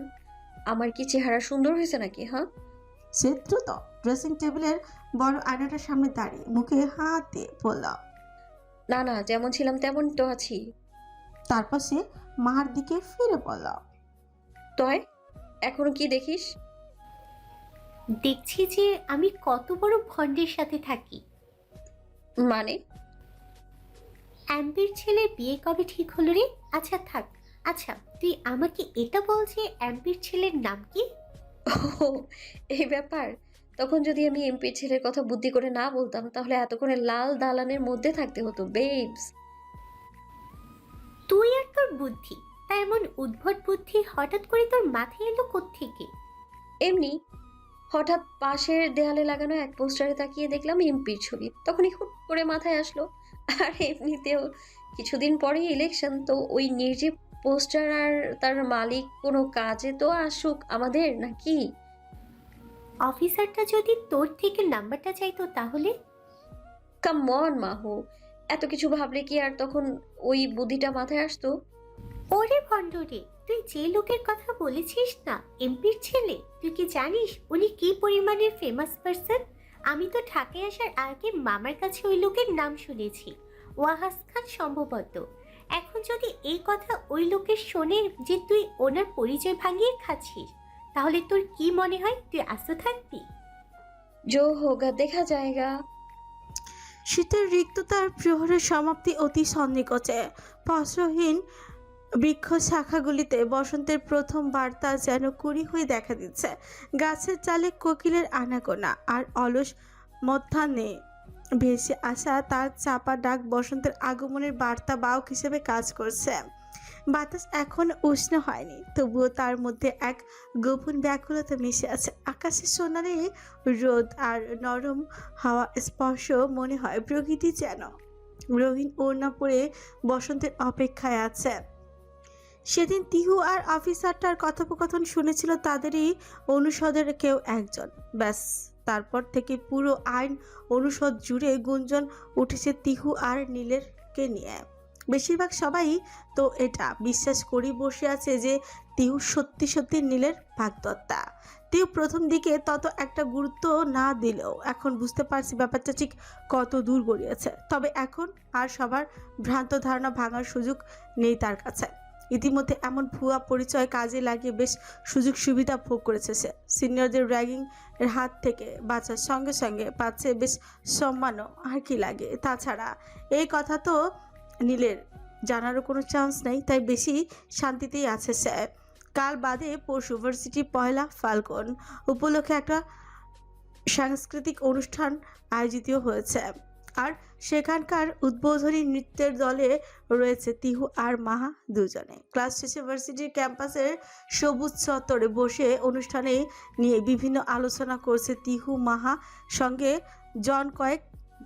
আমার কি চেহারা সুন্দর হয়েছে নাকি? হ্যাঁ, সে দ্রুত ড্রেসিং টেবিলের বড় আয়নাটার সামনে দাঁড়িয়ে মুখে হাত দিয়ে বলল। না না, যেমন ছিলাম তেমন তো আছি। তারপর সে মার দিকে ফিরে বলল, তয় এখনো কি দেখিস? দেখছি যে আমি কত বড় ভণ্ডের সাথে থাকি। মানে? অ্যাম্পির ছেলের বিয়ে কবে ঠিক হলো রে? আচ্ছা থাক, আচ্ছা তুই আমাকে এটা বল যে অ্যাম্পির ছেলের নাম কি? ও এই ব্যাপার। তখন যদি আমি এমপির ছেলের কথা বুদ্ধি করে না বলতাম তাহলে এতক্ষণে লাল দালানের মধ্যে থাকতে হতো বেবস। তুই আর তোর বুদ্ধি, তা এমন উদ্ভট বুদ্ধি হঠাৎ করে তোর মাথায় এলো কোত্থেকে? এমনি হঠাৎ পাশের দেয়ালে লাগানো এক পোস্টারে তাকিয়ে দেখলাম এমপির ছবি, তখনই হুট করে মাথায় আসলো। আর এমনিতেও কিছুদিন পরেই ইলেকশন, তো ওই নির্জীব পোস্টার আর তার মালিক কোনো কাজে তো আসুক আমাদের নাকি? অফিসারটা যদি তোর থেকে নাম্বারটা চাইতো তাহলে? কাম অন মাহু, এত কিছু ভাবলে কি আর তখন ওই বুদ্ধিটা মাথায় আসতো? ওরে ভণ্ডরে, তুই যে লোকের কথা বলেছিস না এমপির ছেলে, তুই কি জানিস উনি কি পরিমাণের ফেমাস পারসন? আমি তো ঢাকায় আসার আগে মামার কাছে ওই লোকের নাম শুনেছি, ওয়াহাস খান সম্ভবত। এখন যদি এই কথা ওই লোকের শোনে যে তুই ওনার পরিচয় ভাঙিয়ে খাচ্ছিস, তাহলে তোর কি মনে হয় তুই আস্ত থাকবি? জো হোগা দেখা যায়গা। শীতের রিক্ততার প্রহরের সমাপ্তি অতি সন্নিকটে। ফসলহীন বৃক্ষ শাখাগুলিতে বসন্তের প্রথম বার্তা যেন কুড়ি হয়ে দেখা দিচ্ছে। গাছের চালে কোকিলের আনাগোনা আর অলস মধ্যাহ্নে ভেসে আসা তার চাপা ডাক বসন্তের আগমনের বার্তা বাহক হিসেবে কাজ করছে। বাতাস এখন উষ্ণ হয়নি, তবুও তার মধ্যে এক গোপন ব্যাকুলতা মিশে আছে। আকাশে সোনালি রোদ আর নরম হাওয়া স্পর্শ মনে হয় প্রকৃতি যেন রঙিন ওড়না পরে বসন্তের অপেক্ষায় আছে। সেদিন তিহু আর অফিসারটার কথোপকথন শুনেছিল তাদেরই অনুষদের কেউ একজন। ব্যাস, তারপর থেকে পুরো আইন অনুষদ জুড়ে গুঞ্জন উঠেছে তিহু আর নীলেরকে নিয়ে। বেশিরভাগ সবাই তো এটা বিশ্বাস করি বসে আছে যে তিহু সত্যি সত্যি নীলের ভাগদত্তা। তিহু প্রথম দিকে তত একটা গুরুত্ব না দিলেও এখন বুঝতে পারছি ব্যাপারটা ঠিক কত দূর গড়িয়েছে। তবে এখন আর সবার ভ্রান্ত ধারণা ভাঙার সুযোগ নেই তার কাছে। ইতিমধ্যে এমন ভুয়া পরিচয় কাজে লাগিয়ে বেশ সুযোগ সুবিধা ভোগ করেছে সে। সিনিয়রদের র্যাগিং এর হাত থেকে বাঁচার সঙ্গে সঙ্গে পাচ্ছে বেশ সম্মানও। আর কি লাগে? তাছাড়া এই কথা তো নীলের জানারও কোনো চান্স নেই, তাই বেশি শান্তিতেই আছে সে। কাল বাদে পরশু ভার্সিটি পয়লা ফাল্গুন উপলক্ষে একটা সাংস্কৃতিক অনুষ্ঠান আয়োজিত হয়েছে, আর সেখানকার উদ্বোধনী নৃত্যের দলে রয়েছে তিহু আর মাহা দুজনে। ক্লাস শেষে ভার্সিটির ক্যাম্পাসের সবুজ চত্বরে বসে অনুষ্ঠানে নিয়ে বিভিন্ন আলোচনা করছে তিহু, মাহা, সঙ্গে জন কয়েক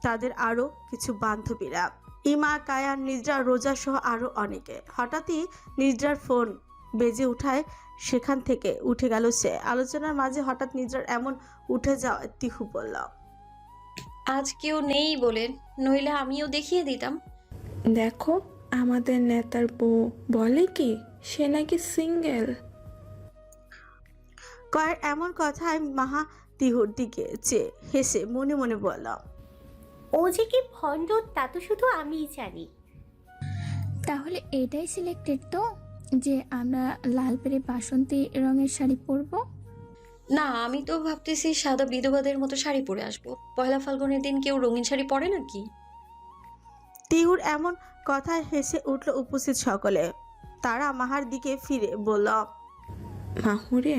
তাদের আরও কিছু বান্ধবীরা, ইমা, কায়া, নিদ্রা, রোজা সহ আরও অনেকে। হঠাৎই নিদ্রার ফোন বেজে উঠায় সেখান থেকে উঠে গেল সে। আলোচনার মাঝে হঠাৎ নিদ্রার এমন উঠে যাওয়ায় তিহু বলল, আজ কেউ নেই বলে, নইলে আমিও দেখিয়ে দিতাম। দেখো আমাদের নেতার বউ বলে কি সে নাকি সিঙ্গেল। কয়ের এমন কথায় মাহা তিহুর দিকে চেয়ে হেসে মনে মনে বলল, ও যে কি ভণ্ড তা তো শুধু আমিই জানি। তাহলে এটাই সিলেক্টেড তো, যে আমরা লাল পেরে বাসন্তী রঙের শাড়ি পরবো? না, আমি তো ভাবতেছি সাদা বিধবাদের মতো শাড়ি পরে আসবো। পয়লা ফাল্গুনের দিন কেউ রঙিন শাড়ি পরে নাকি? তিহুর এমন কথায় হেসে উঠল উপস্থিত সকলে। তারা মাহার দিকে ফিরে বলল, মাহুরে,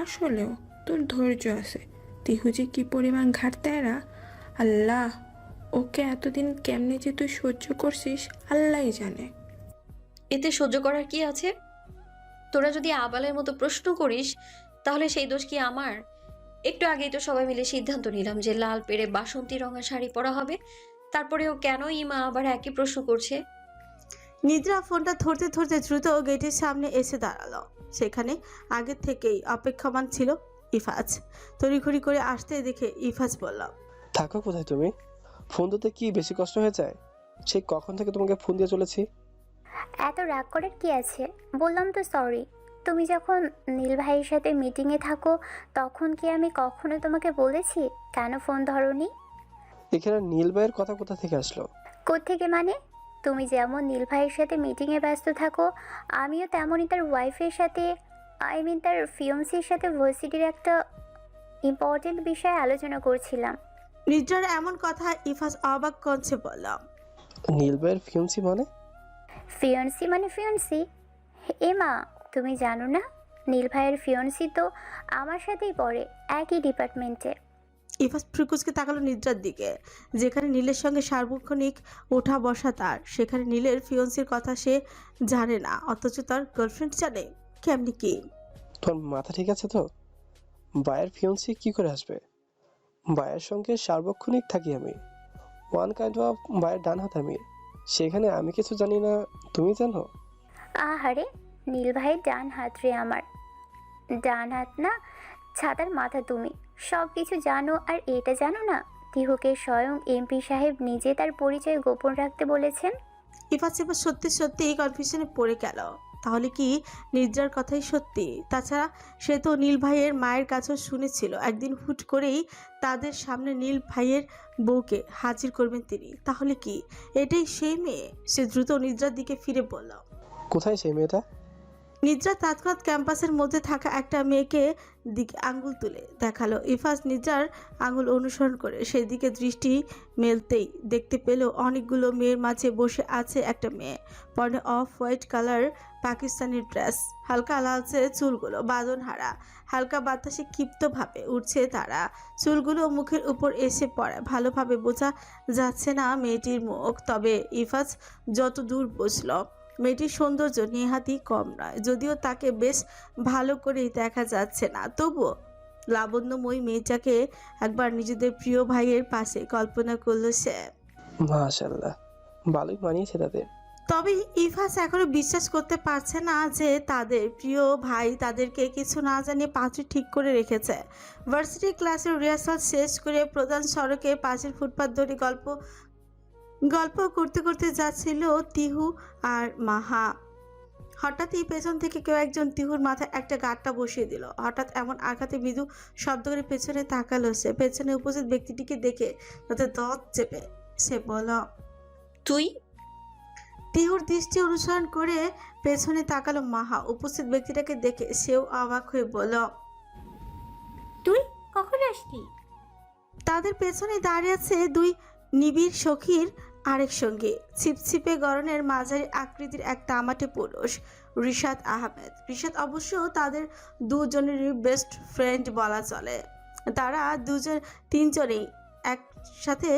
আসলেও তোর ধৈর্য আছে। তিহু যে কি পরিমাণ ঘাটতেরা, আল্লাহ, ওকে এতদিন কেমনে যে তুই সহ্য করছিস আল্লাহই জানে। এতে সহ্য করার কি আছে? তোরা যদি আবালের মতো প্রশ্ন করিস তাহলে সেই দোষ কি আমার? একটু আগেই তো সবাই মিলে সিদ্ধান্ত নিলাম যে লাল পেড়ে বাসন্তী রঙা শাড়ি পরা হবে। তারপরেও কেন ইমা আবার একই প্রশ্ন করছে? নিদ্রা ফোনটা ধরতে ধরতে দ্রুত গেটের সামনে এসে দাঁড়ালো। সেখানে আগের থেকেই অপেক্ষমান ছিল ইফাজ। তড়িঘড়ি করে আসতে দেখে ইফাজ বলল, থাকো কোথায় তুমি? ফোন দিতে কি বেশি কষ্ট হয়ে যায়? সেই কখন থেকে তোমাকে ফোন দিয়ে চলেছি। এত রাগ করার কি আছে? বললাম তো সরি। তুমি যখন নীল ভাইয়ের সাথে মিটিংয়ে থাকো তখন কি আমি কখনো তোমাকে বলেছি কেন ফোন ধরোনি? এখানে নীল ভাইয়ের কথা কোথা থেকে আসলো? কোত্থেকে মানে? তুমি যেমন নীল ভাইয়ের সাথে মিটিংয়ে ব্যস্ত থাকো আমিও তেমনই তার ওয়াইফের সাথে, আই মিন তার ফিয়ন্সির সাথে ভার্সিটির একটা ইম্পর্টেন্ট বিষয়ে আলোচনা করছিলাম। নিদ্রার এমন কথা ইফাজ অবাক কণ্ঠে বলল, নীল ভাইয়ের ফিউন্সি মানে? ফিয়ন্সি মানে ফিয়ন্সি? এমা, তুমি জানো না নীল ভাইয়ের ফিয়ন্সি তো আমার সাথেই পড়ে, একই ডিপার্টমেন্টে। ইফাজ ফ্রিকুজকে তাকালো নিদ্রার দিকে। যেখানে নীলের সঙ্গে সার্বক্ষণিক ওঠা বসা তার, সেখানে নীলের ফিয়ন্সির কথা সে জানে না, অথচ তার গার্লফ্রেন্ড জানে। কেমনি কি? তোর মাথা ঠিক আছে তো? ভাইয়ের ফিউন্সি কি করে আসবে? ভাইয়ের সঙ্গে সার্বক্ষণিক থাকি আমি। ওয়ান কাইন্ড অফ ভাইয়ের ডান হাত আমি। সেখানে আমি কিছু জানি না, তুমি জানো? আহারে, নীল ভাইয়ের ডান হাত রে আমার। ডান হাত না, ছাতার মাথা তুমি। সব কিছু জানো আর এটা জানো না তিহুকে স্বয়ং এমপি সাহেব নিজে তার পরিচয় গোপন রাখতে বলেছেন। ইফাজ এবার সত্যি সত্যি কনফিউশনে পড়ে গেল। তাহলে কি নিদ্রার কথাই সত্যি? তাছাড়া সে তো নীল ভাইয়ের মায়ের কাছেও শুনেছিল একদিন হুট করেই তাদের সামনে নীল ভাইয়ের বউকে হাজির করবেন তিনি। তাহলে কি এটাই সেই মেয়ে? সে দ্রুত নিদ্রার দিকে ফিরে বলল, কোথায় সেই মেয়েটা? নিদ্রা তৎক্ষণাৎ ক্যাম্পাসের মধ্যে থাকা একটা মেয়েকে দিকে আঙ্গুল তুলে দেখালো। ইফাজ নিদ্রার আঙ্গুল অনুসরণ করে সেই দিকে দৃষ্টি মেলতেই দেখতে পেল অনেকগুলো মেয়ের মাঝে বসে আছে একটা মেয়ে। পরনে off white colour Pakistani dress, হালকা লালচে চুলগুলো বাঁধন হারা, হালকা বাতাসে ক্ষিপ্তভাবে উঠছে তারা। চুলগুলো মুখের উপর এসে পড়ে, ভালোভাবে বোঝা যাচ্ছে না মেয়েটির মুখ। তবে ইফাজ যত দূর বুঝল মেয়েটির সৌন্দর্য নেহাতই কম নয়, যদিও তাকে বেশ ভালো করেই দেখা যাচ্ছে না, তবুও লাবণ্যময়ী মেয়েটাকে একবার নিজেদের প্রিয় ভাইয়ের পাশে কল্পনা করলো সে। মাশাআল্লাহ, ভালোই মানিয়েছে তাদের। তবে ইফাজ এখনো বিশ্বাস করতে পারছে না যে তাদের প্রিয় ভাই তাদেরকে কিছু না জানিয়ে পাত্রী ঠিক করে রেখেছে। ভার্সিটি ক্লাসের রিহার্সাল শেষ করে প্রধান সড়কে পাশের ফুটপাত ধরে গল্প করতে করতে যাচ্ছিল তিহু আর মাহা। হঠাৎই পেছন থেকে কেউ একজন তিহুর মাথায় একটা গাঁটটা বসিয়ে দিল। হঠাৎ এমন আঘাতে মৃদু শব্দ করে পেছনে তাকালো সে। পেছনে উপস্থিত ব্যক্তিটিকে দেখে তাতে দাঁত চেপে সে বলল, তুই? তিহুর দৃষ্টি অনুসরণ করে পেছনে তাকালো মাহা। উপস্থিত ব্যক্তিটাকে দেখে সেও অবাক হয়ে বলল, তুই কখন আসলি? তাদের পেছনে দাঁড়িয়ে আছে দুই নিবিড় সখীর আরেক সঙ্গী, ছিপছিপে গড়নের মাঝারি আকৃতির এক তামাটে পুরুষ, রিশাদ আহমেদ। রিশাদ অবশ্য তাদের দুজনেরই বেস্ট ফ্রেন্ড বলা চলে। তারা তিনজনেই একসাথে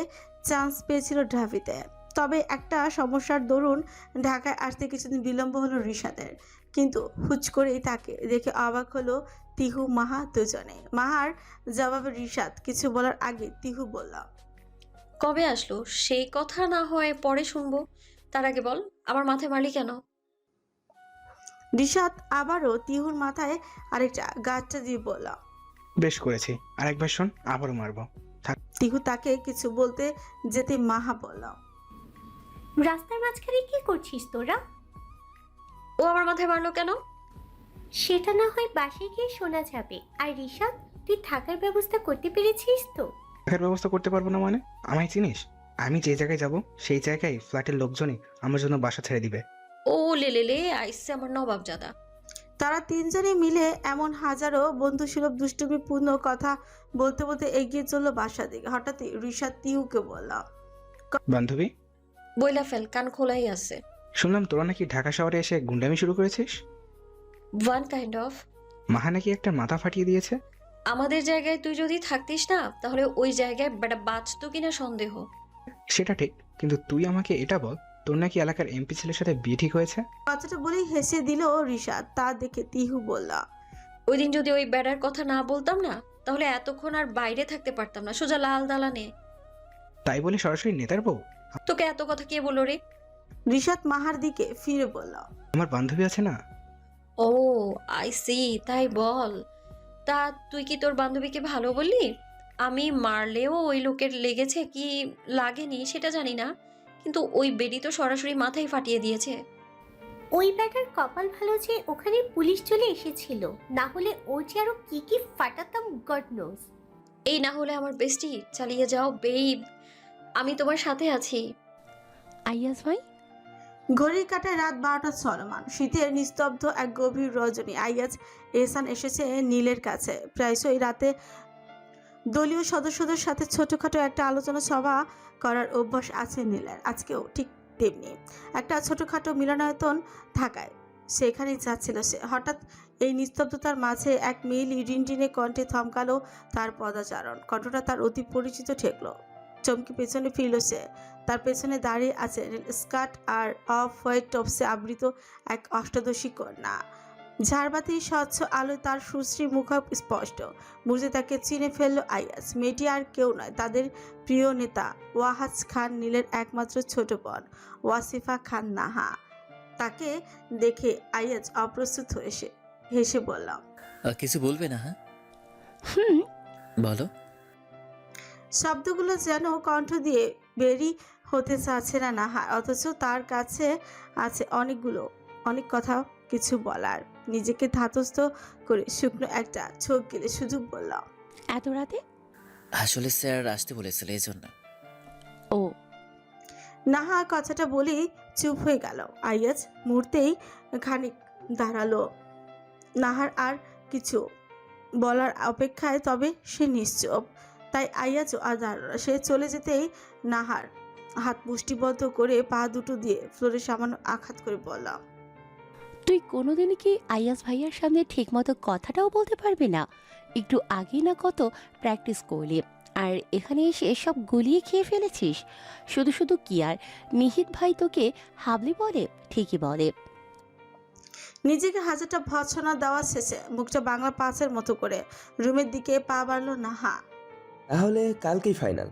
চান্স পেয়েছিল ঢাবিতে। তবে একটা সমস্যার দরুন ঢাকায় আসতে কিছুদিন বিলম্ব হলো রিশাদের। কিন্তু হুচ করেই তাকে দেখে অবাক হলো তিহু মাহা দুজনে। মাহার জবাবে রিশাদ কিছু বলার আগে তিহু বলল, কবে আসলো সেই কথা না হয় পরে শুনবো, তার আগে বল আমার মাথায় মারলি কেন? রিশাদ আবারও তিহুর মাথায় আরেকটা গাঁটটা দিয়ে বলল, বেশ করেছি, আরেকবার শোন, আবারও মারবো। তিহু তাকে কিছু বলতে যেতে মাহা বলল, রাস্তার মাঝখানে কি করছিস তোরা? ও আমার মাথায় মারলো কেন? সেটা না হয় বাসায় গিয়ে শোনা যাবে। আর ঋষাদ, তুই থাকার ব্যবস্থা করতে পেরেছিস তো? থাকার ব্যবস্থা করতে পারবো না মানে? আমায় চিনিস? আমি যে জায়গায় যাব সেই জায়গায় ফ্ল্যাটের লোকজনই আমার জন্য বাসা ছেড়ে দিবে। ও লে আইসে আমার নবাবজাদা। তারা তিনজনে মিলে এমন হাজারো বন্ধুসুলভ দুষ্টুমিপূর্ণ কথা বলতে বলতে এগিয়ে চলল বাসার দিকে। হঠাৎই রিশাদ তিহুকে বলল, বান্ধবী, বইলা ফেল, কান খোলাই আছে। শুনলাম তোরা নাকি ঢাকা শহরে এসে গুন্ডামি শুরু করেছিস। One kind of. মাহা নাকি একটা মাথা ফাটিয়ে দিয়েছে। আমাদের জায়গায় তুই যদি থাকতিস না, তাহলে ওই জায়গায় বেটা বাঁচতো কিনা সন্দেহ। সেটা ঠিক, কিন্তু তুই আমাকে এটা বল, তোর নাকি এলাকার এমপি ছেলের সাথে বিয়ে ঠিক হয়েছে। কথাটা বলেই হেসে দিল রিশাদ। তা দেখে তিহু বলল, ওই দিন যদি ওই বেড়ার কথা না বলতাম না, তাহলে এতক্ষণ আর বাইরে থাকতে পারতাম না, সোজা লাল দালানে। তাই বলে সরাসরি নেতার বউ? তোকে এত কথা কে বললো রে? রিশাদ মাহার দিকে ফিরে বলল, আমার বান্ধবী আছে না। ও আই সি, তাই বল। তা তুই কি তোর বান্ধবীকে ভালো বললি? আমি মারলেও ওই লোকের লেগেছে কি লাগেনি সেটা জানি না, কিন্তু ওই বেডি তো সরাসরি মাথায় ফাটিয়ে দিয়েছে। ওই ব্যাটার কপাল ভালো যে ওখানে পুলিশ চলে এসেছিল, না হলে ওর যে আরো কি কি ফাটাতাম গড নোজ। এই না হলে আমার বেস্টি, চালিয়ে যাও বেব, আমি তোমার সাথে আছি। আইয়াস ভাই, ঘড়ির কাঁটায় রাত 12টা চলমান। শীতের নিস্তব্ধ এক গভীর রজনী। আইয়াজ এহসান এসেছে নীলের কাছে। প্রায়শই রাতে দলীয় সদস্যদের সাথে ছোটখাটো একটা আলোচনা সভা করার অভ্যাস আছে নীলের। আজকেও ঠিক তেমনি একটা ছোটখাটো মিলনায়তন থাকায় সেখানেই যাচ্ছিল সে। হঠাৎ এই নিস্তব্ধতার মাঝে এক মেয়েলি রিনরিনে কণ্ঠে থমকালো তার পদাচারণ। কণ্ঠটা তার অতি পরিচিত ঠেকলো। চমকে পেছনে ফিরল সে। তার পেছনে দাঁড়িয়ে আছে স্কার্ট আর অফ হোয়াইট টপসে আবৃত এক অষ্টাদশী কন্যা। ঝাড়বাতির স্বচ্ছ আলোয় তার সুশ্রী মুখ স্পষ্ট। বুঝে তাকে চিনে ফেলল আইয়াজ। মেয়েটি আর কেউ নয়, তাদের প্রিয় নেতা ওয়াহাজ খান নীলের একমাত্র ছোট বোন ওয়াসিফা খান নাহা। তাকে দেখে আইয়াজ অপ্রস্তুত হয়ে হেসে বলল, কিছু বলবে না? হ্যাঁ বলো। শব্দগুলো যেন কণ্ঠ দিয়ে বেরি হতে চাচ্ছে না নাহা, অথচ তার কাছে আছে অনেক কথা কিছু বলার। নিজেকে ধাতস্থ করে শুকনো একটা ছোক গেলে সুযোগ বলল, এত রাতে? আসলে স্যার আসতে বলেছিল, এই জন্য। ও। নাহা কথাটা বলেই চুপ হয়ে গেল। আইয়াজ মুহূর্তেই খানিক দাঁড়ালো। নাহার আর কিছু বলার অপেক্ষায়, তবে সে নিশ্চুপ। তাই আইয়াজও আর দাঁড়ালো। সে চলে যেতেই নাহার হাত মুষ্টিবদ্ধ করে পা দুটো দিয়ে ফ্লোরে সামান্য আঘাত করে বলল, তুই কোনোদিনই কি আইয়াস ভাইয়ার সামনে ঠিকমতো কথাটাও বলতে পারবি না? একটু আগেই না কত প্র্যাকটিস করলি, আর এখানে এসে এসব গুলিয়ে খেয়ে ফেলেছিস। শুধু শুধু কি আর নিহিত ভাই তোকে হাবলি বলে? ঠিকই বলে। নিজেকে হাজারটা ভৎসনা দেওয়া শেষে মুখটা বাংলা পাঁচের মতো করে রুমের দিকে পা বাড়ল নাহা। তাহলে কালকেই ফাইনাল।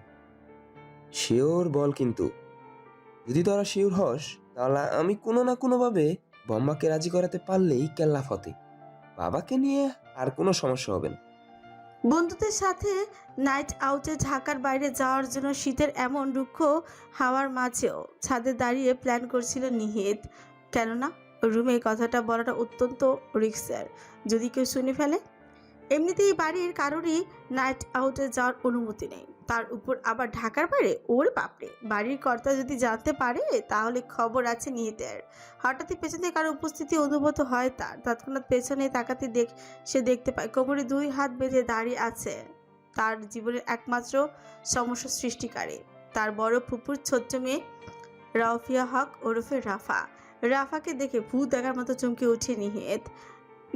শিওর বল, কিন্তু যদি তোরা শিওর হস তাহলে আমি কোনো না কোনোভাবে বম্বাকে রাজি করাতে পারলেই কেল্লা ফতে। বাবাকে নিয়ে আর কোনো সমস্যা হবে না। বন্ধুদের সাথে নাইট আউটে ঢাকার বাইরে যাওয়ার জন্য শীতের এমন রুক্ষ হাওয়ার মাঝেও ছাদে দাঁড়িয়ে প্ল্যান করছিল নিহিত। কেননা রুমে কথাটা বলাটা অত্যন্ত রিস্কের, যদি কেউ শুনে ফেলে। এমনিতেই বাড়ির কারোরই নাইট আউটে যাওয়ার অনুমতি নেই, তার উপর আবার ঢাকার বাইরে। ওর বাপরে, বাড়ির কর্তা যদি জানতে পারে তাহলে খবর আছে নিহিতের। হঠাৎই পেছনে কারো উপস্থিতি অনুভূত হয় তার। তৎক্ষণাৎ পেছনে তাকাতে সে দেখতে পায় কোমরে 2 হাত বেঁধে দাঁড়িয়ে আছে তার জীবনের একমাত্র সমস্যা সৃষ্টিকারী, তার বড় ফুপুর ছোট্ট মেয়ে রাউফিয়া হক ওরফে রাফা। রাফাকে দেখে ভূত দেখার মতো চমকে উঠে নিহিত।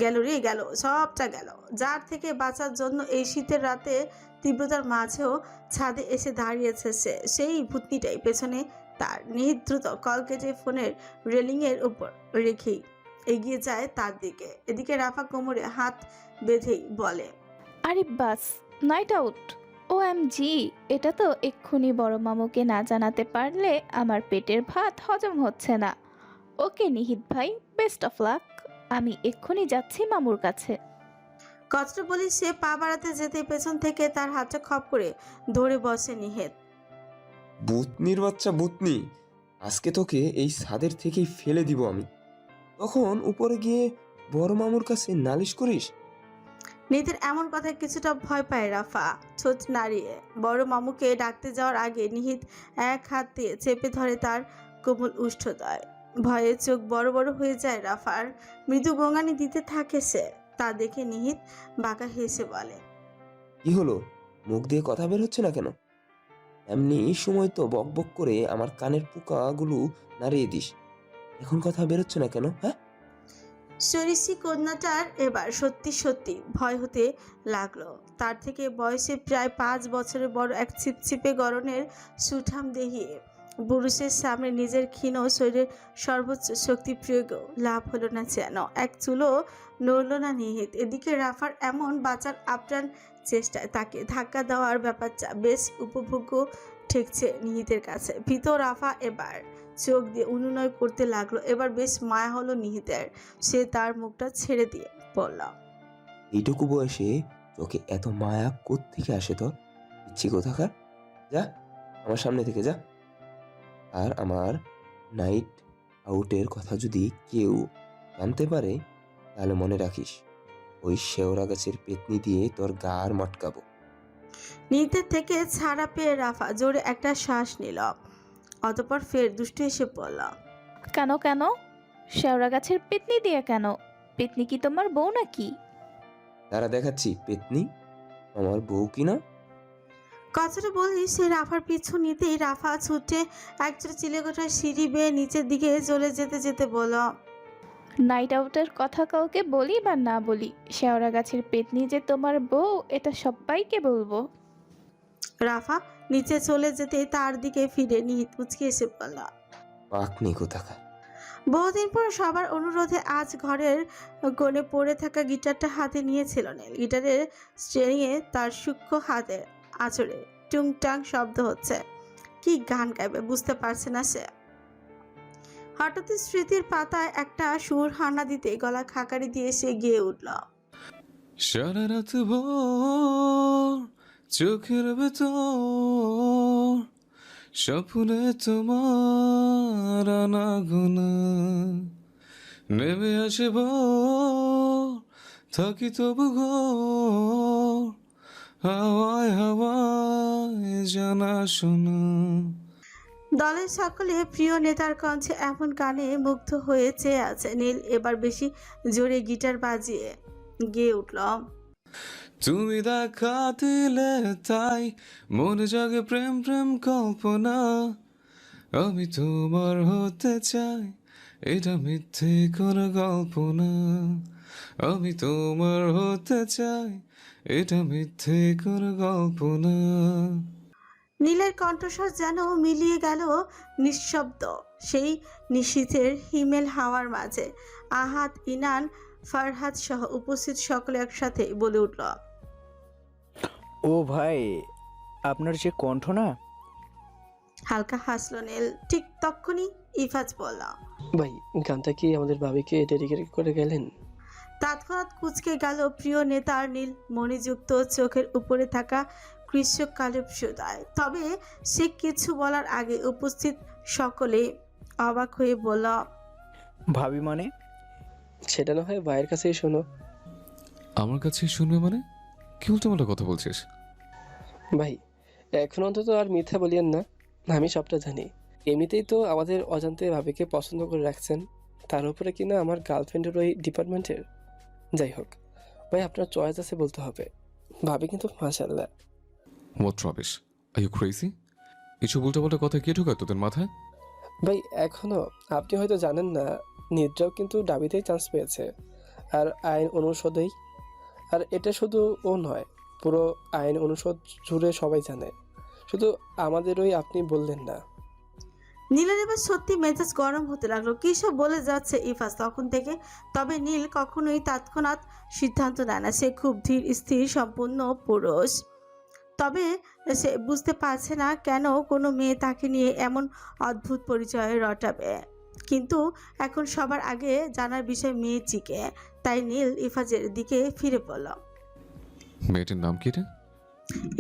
গেল রে গেল, সবটা গেল। যার থেকে বাঁচার জন্য এই শীতের রাতে তীব্রতার মাঝেও ছাদে এসে দাঁড়িয়েছে সে, সেই ভূতনিটাই পেছনে তার। নিহিত দ্রুত কল কেটে ফোনের রেলিংয়ের উপর রেখেই এগিয়ে যায় তার দিকে। এদিকে রাফা কোমরে হাত বেঁধেই বলে, আরে বাস, নাইট আউট। OMG, এটা তো এক্ষুনি বড় মামুকে না জানাতে পারলে আমার পেটের ভাত হজম হচ্ছে না। ওকে নিহিত ভাই, বেস্ট অফ লাক। আমি এক্ষুনি যাচ্ছি মামুর কাছে। কথাটা বলি সে পা বাড়াতে যেতে পেছন থেকে তার হাতটা খপ করে ধরে বসে নিহিত। বুতনির বাচ্চা বুতনি, আজকে তোকে এই ছাদের থেকেই ফেলে দিব আমি, তখন উপরে গিয়ে বড় মামুর কাছে নালিশ করিস। নিহিতের এমন কথায় কিছুটা ভয় পায় রাফা। ঠোঁট নাড়িয়ে বড় মামুকে ডাকতে যাওয়ার আগে নিহিত এক হাত দিয়ে চেপে ধরে তার কোমল উষ্ঠদয়। ভয়ে চোখ বড় বড় হয়ে যায় রাফার। মৃদু গোঙানি দিতে থাকে সে। তা দেখে নিহিত বাঁকা হেসে বলে, কি হলো, মুখ দিয়ে কথা বের হচ্ছে না কেন? এমনি সময় তো বক বক করে আমার কানের পোকাগুলো নাড়িয়ে দিস, এখন কথা বেরোচ্ছে না কেন? হ্যাঁ, সরিষি কন্যাটার এবার সত্যি সত্যি ভয় হতে লাগলো। তার থেকে বয়সে প্রায় 5 বছরের বড় এক ছিপছিপে গরনের সুঠাম দেহি পুরুষের সামনে নিজের ক্ষীণ শরীরের সর্বোচ্চ শক্তি প্রয়োগেও লাভ হলো না যেন। এক চুলো নড়ল না নিহিত। এদিকে রাফার এমন বাঁচার আপ্রাণ চেষ্টায় তাকে ধাক্কা দেওয়ার ব্যাপারটা বেশ উপভোগ্য ঠেকছে নিহিতের কাছে। ভীত রাফা এবার চোখ দিয়ে অনুনয় করতে লাগলো। এবার বেশ মায়া হলো নিহিতের। সে তার মুখটা ছেড়ে দিয়ে বলল, এইটুকু বয়সে চোখে এত মায়া কোত্থেকে আসে তোর? ইচ্ছি কোথাকার, যা আমার সামনে থেকে যা। আর আমার নাইট আউটের কথা যদি কেউ জানতে পারে তাহলে মনে রাখিস, ওই শেওড়া গাছের পেতনি দিয়ে তোর গার মটকাবো। নিহিতের থেকে ছাড়া পেয়ে রাফা জোরে একটা শ্বাস নিল। অতঃপর ফের দুষ্টু এসে বলল, কেন কেন? শেওড়া গাছের পেতনি দিয়ে কেন? পেতনি কি তোমার বউ নাকি? তারা দেখাচ্ছি পেতনি আমার বউ কিনা। কথাটা বলি সে রাফার পিছু নিতেই রাফা ছুটে একজোড়া চিলেকোঠার সিঁড়ি বেয়ে নিচের দিকে চলে যেতে যেতে বলল, নাইট আউটের কথা কাউকে বলি বা না বলি, শেওড়া গাছের পেতনি যে তোমার বউ এটা সবাইকে বলবো। রাফা নিচে চলে যেতে তার দিকে ফিরে নিহিত মুচকে এসে বলল, পাকনি কোথাকার। বহুদিন পর সবার অনুরোধে আজ ঘরের কোণে পড়ে থাকা গিটারটা হাতে নিয়েছিল নীল। গিটারের স্ট্রিংয়ে তার সূক্ষ্ম হাতে আঁচড়ে টুংটাং শব্দ হচ্ছে। কি গান গাইবে বুঝতে পারছে না সে। হঠাৎ স্মৃতির পাতায় একটা সুর হানা দিতে গলা খাকারি দিয়ে সে গেয়ে উঠল, সারা রাত ভোর চোখের ভেতর স্বপ্নে তোমার আনাগোনা নেমে আসে ভোর, থাকি তবু ঘোর হাওয়ায় হাওয়ায় জানা শোনা। দলের সকলে প্রিয় নেতার কণ্ঠে এমন গানে মুগ্ধ হয়ে চেয়ে আছে। নীল এবার বেশি জোরে গিটার বাজিয়ে গেয়ে উঠল, তুমি দেখা দিলে তাই মনে জাগে প্রেম প্রেম কল্পনা, আমি তোমার হতে চাই এটা মিথ্যে কোনো গল্প না, আমি তোমার হতে চাই এটা মিথ্যে কোনো গল্প না। নীলের কণ্ঠস্বর যেন মিলিয়ে গেল নিঃশব্দ সেই নিশীথের হিমেল হাওয়ার মাঝে। আহাত, ইনান, ফারহাদ সহ উপস্থিত সকলে একসাথে বলে উঠল, ও ভাই, আপনার যে কণ্ঠ না। হালকা হাসল নীল। ঠিক তক্ষুনি ইফাজ বলল, ভাই গানটা কি আমাদের ভাবিকে ডেডিকেট করে গেলেন? তৎক্ষণাৎ কুচকে গেল প্রিয় নেতার নীল মণিযুক্ত চোখের উপরে থাকা গ্রীষ্মকালে সুদায়। তবে সে কিছু বলার আগে উপস্থিত সকলে অবাক হয়ে বলল, ভাবি মানে? সেটা না হয় ভাইয়ের কাছেই শোনো। আমার কাছে শুনবে মানে? কি উল্টোপাল্টা কথা বলছিস? ভাই এখন অন্তত আর মিথ্যা বলিয়েন না, আমি সবটা জানি। এমনিতেই তো আমাদের অজান্তে ভাবিকে পছন্দ করে রাখছেন, তার উপরে কিনা আমার গার্লফ্রেন্ডের ওই ডিপার্টমেন্টের। যাই হোক ভাই, আপনার চয়েস আছে বলতে হবে। ভাবি কিন্তু মাশাআল্লাহ। What rubbish, are you crazy? কিছু উল্টোপাল্টা কথা কে ঢোকায় তোদের মাথায়? ভাই এখনো আপনি হয়তো জানেন না, নিদ্রাও কিন্তু দাবিতেই চান্স পেয়েছে, আর আইন অনুষদেই। আর এটা শুধু ও নয়, পুরো আইন অনুষদ জুড়ে সবাই জানে, শুধু আমাদের ওই আপনি বললেন না। নীলের এবার সত্যি মেজাজ গরম হতে লাগলো। কী সব বলে যাচ্ছে ইফাজ তখন থেকে। তবে নীল কখনোই তৎক্ষণাৎ সিদ্ধান্ত নেয় না। সে খুব ধীর স্থির সম্পূর্ণ পুরুষ। তবে সে বুঝতে পারছে না কেন কোনো মেয়ে তাকে নিয়ে এমন অদ্ভুত পরিচয় রটাবে। কিন্তু এখন সবার আগে জানার বিষয় মেয়েটিকে। তাই নীল ইফাজের দিকে ফিরে পড়ল। মেয়েটির নাম কি রে?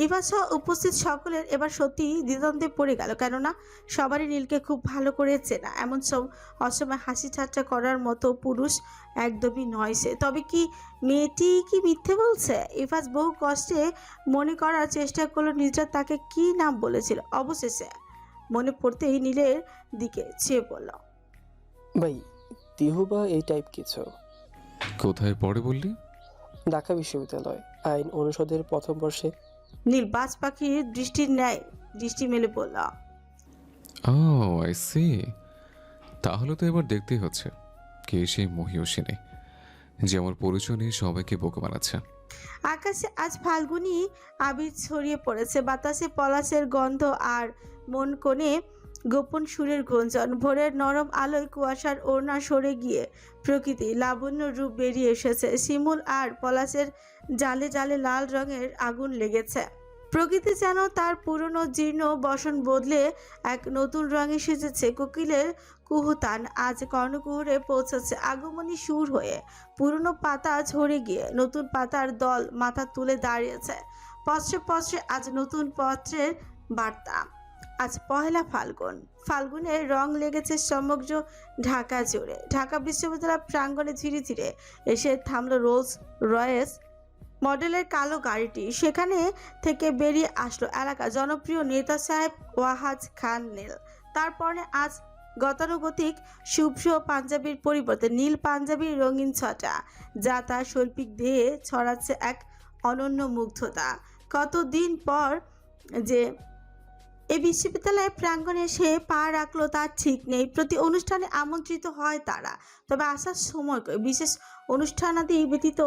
ইফাজ সহ উপস্থিত সকলের এবার সত্যি দ্বিধান্তে পড়ে গেল, কেননা সবারই নীলকে খুব ভালো করে চেনা। এমন সব অসময় হাসি ঠাট্টা করার মতো পুরুষ একদমই নয় সে। তবে কি মেয়েটি কি মিথ্যে বলছে? ইফাজ বহু কষ্টে মনে করার চেষ্টা করলো নিদ্রা তাকে কি নাম বলেছিল। অবশেষে মনে পড়তেই নীলের দিকে চেয়ে বলল, ভাই তিহু বা এই টাইপ কিছু। কোথায় পড়ে বললি? ঢাকা বিশ্ববিদ্যালয় আইন অনুষদের প্রথম বর্ষে। নীল বাজ পাখির দৃষ্টির ন্যায় দৃষ্টি মেলে বলল, ও আই সি। তাহলে তো এবার দেখতেই হচ্ছে কে সেই মহিষিনী যে আমার পরিচয় নিয়ে সবাইকে বোকা বানাচ্ছে। আকাশে আজ ফাল্গুনি আবির ছড়িয়ে পড়েছে, বাতাসে পলাশের গন্ধ আর মন কোণে গোপন সুরের গুঞ্জন। ভোরের নরম আলোয় কুয়াশার ওড়না সরে গিয়ে প্রকৃতি লাবণ্য রূপ বেরিয়ে এসেছে। শিমুল আর পলাশের জালে জালে লাল রঙের আগুন লেগেছে। প্রকৃতি যেন তার পুরনো জীর্ণ বসন বদলে এক নতুন রঙে সেজেছে। কোকিলের কুহুতান আজ কর্ণকুহরে পৌঁছেছে আগমনী সুর হয়ে। পুরনো পাতা ঝরে গিয়ে নতুন পাতার দল মাথা তুলে দাঁড়িয়েছে। পত্রে পত্রে আজ নতুন পত্রের বার্তা। আজ পহেলা ফাল্গুন। ফাল্গুনের রং লেগেছে সমগ্র ঢাকা জুড়ে। ঢাকা বিশ্ববিদ্যালয় প্রাঙ্গণে ধীরে ধীরে এসে থামলো রোলস রয়েস মডেলের কালো গাড়িটি। সেখানে থেকে বেরিয়ে আসলো এলাকার জনপ্রিয় নেতা সাহেব ওয়াহাজ খান নীল। তারপরে আজ গতানুগতিক শুভ্র পাঞ্জাবির পরিবর্তে নীল পাঞ্জাবির রঙিন ছটা, যা তার শৈল্পিক দেহে ছড়াচ্ছে এক অনন্য মুগ্ধতা। কতদিন পর যে এই বিশ্ববিদ্যালয়ের প্রাঙ্গণে সে পা রাখলো তার ঠিক নেই। প্রতি অনুষ্ঠানে আমন্ত্রিত হয় তারা, তবে আসার সময় বিশেষ অনুষ্ঠানাদি ব্যতীত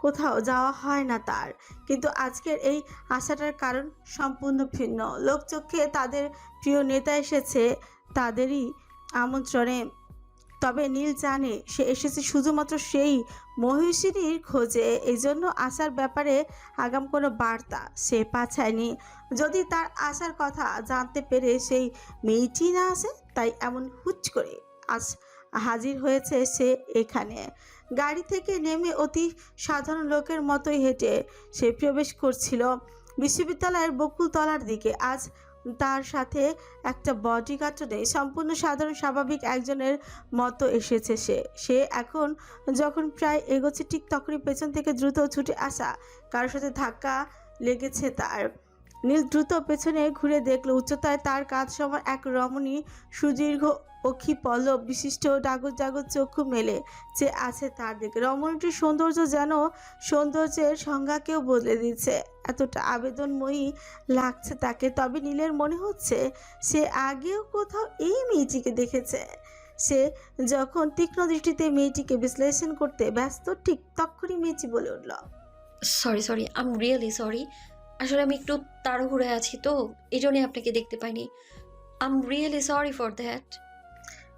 কোথাও যাওয়া হয় না তার। কিন্তু আজকের এই আশাটার কারণ সম্পূর্ণ ভিন্ন। লোকচক্ষে তাদের প্রিয় নেতা এসেছে তাদেরই আমন্ত্রণে, তবে নীল জানে সে এসেছে শুধুমাত্র সেই মহিষিনীর খোঁজে। এই জন্য আসার ব্যাপারে আগাম কোনো বার্তা সে পাঠায়নি। যদি তার আসার কথা জানতে পেরে সেই মেয়েটি না আসে, তাই এমন হুট করে আজ হাজির হয়েছে সে এখানে। গাড়ি থেকে নেমে অতি সাধারণ লোকের মতোই হেঁটে সে প্রবেশ করছিল বিশ্ববিদ্যালয়ের বকুলতলার দিকে। আজ তার সাথে একটা বডিগার্ডও নেই, সম্পূর্ণ সাধারণ স্বাভাবিক একজনের মতো এসেছে সে এখন যখন প্রায় এগোচ্ছে, ঠিক তখনই পেছন থেকে দ্রুত ছুটে আসা কারোর সাথে ধাক্কা লেগেছে তার। নীল দ্রুত পেছনে ঘুরে দেখলো উচ্চতায় তার কাঁধ সমান এক রমণী, সুদীর্ঘ অক্ষি পল্লব বিশিষ্ট ডাগর ডাগর চক্ষু মেলে যে আছে তার দিকে। রমণীটির সৌন্দর্য যেন সৌন্দর্যের সংজ্ঞাকেও বদলে দিচ্ছে, এতটা আবেদনময়ী লাগছে তাকে। তবে নীলের মনে হচ্ছে সে আগেও কোথাও এই মেয়েটিকে দেখেছে। সে যখন তীক্ষ্ণ দৃষ্টিতে মেয়েটিকে বিশ্লেষণ করতে ব্যস্ত, ঠিক তখনই মেয়েটি বলে উঠল, sorry I am really sorry. আসলে আমি একটু তাড়াহুড়োয় আছি তো, এই জন্যই আপনাকে দেখতে পাইনি। I am really sorry for that.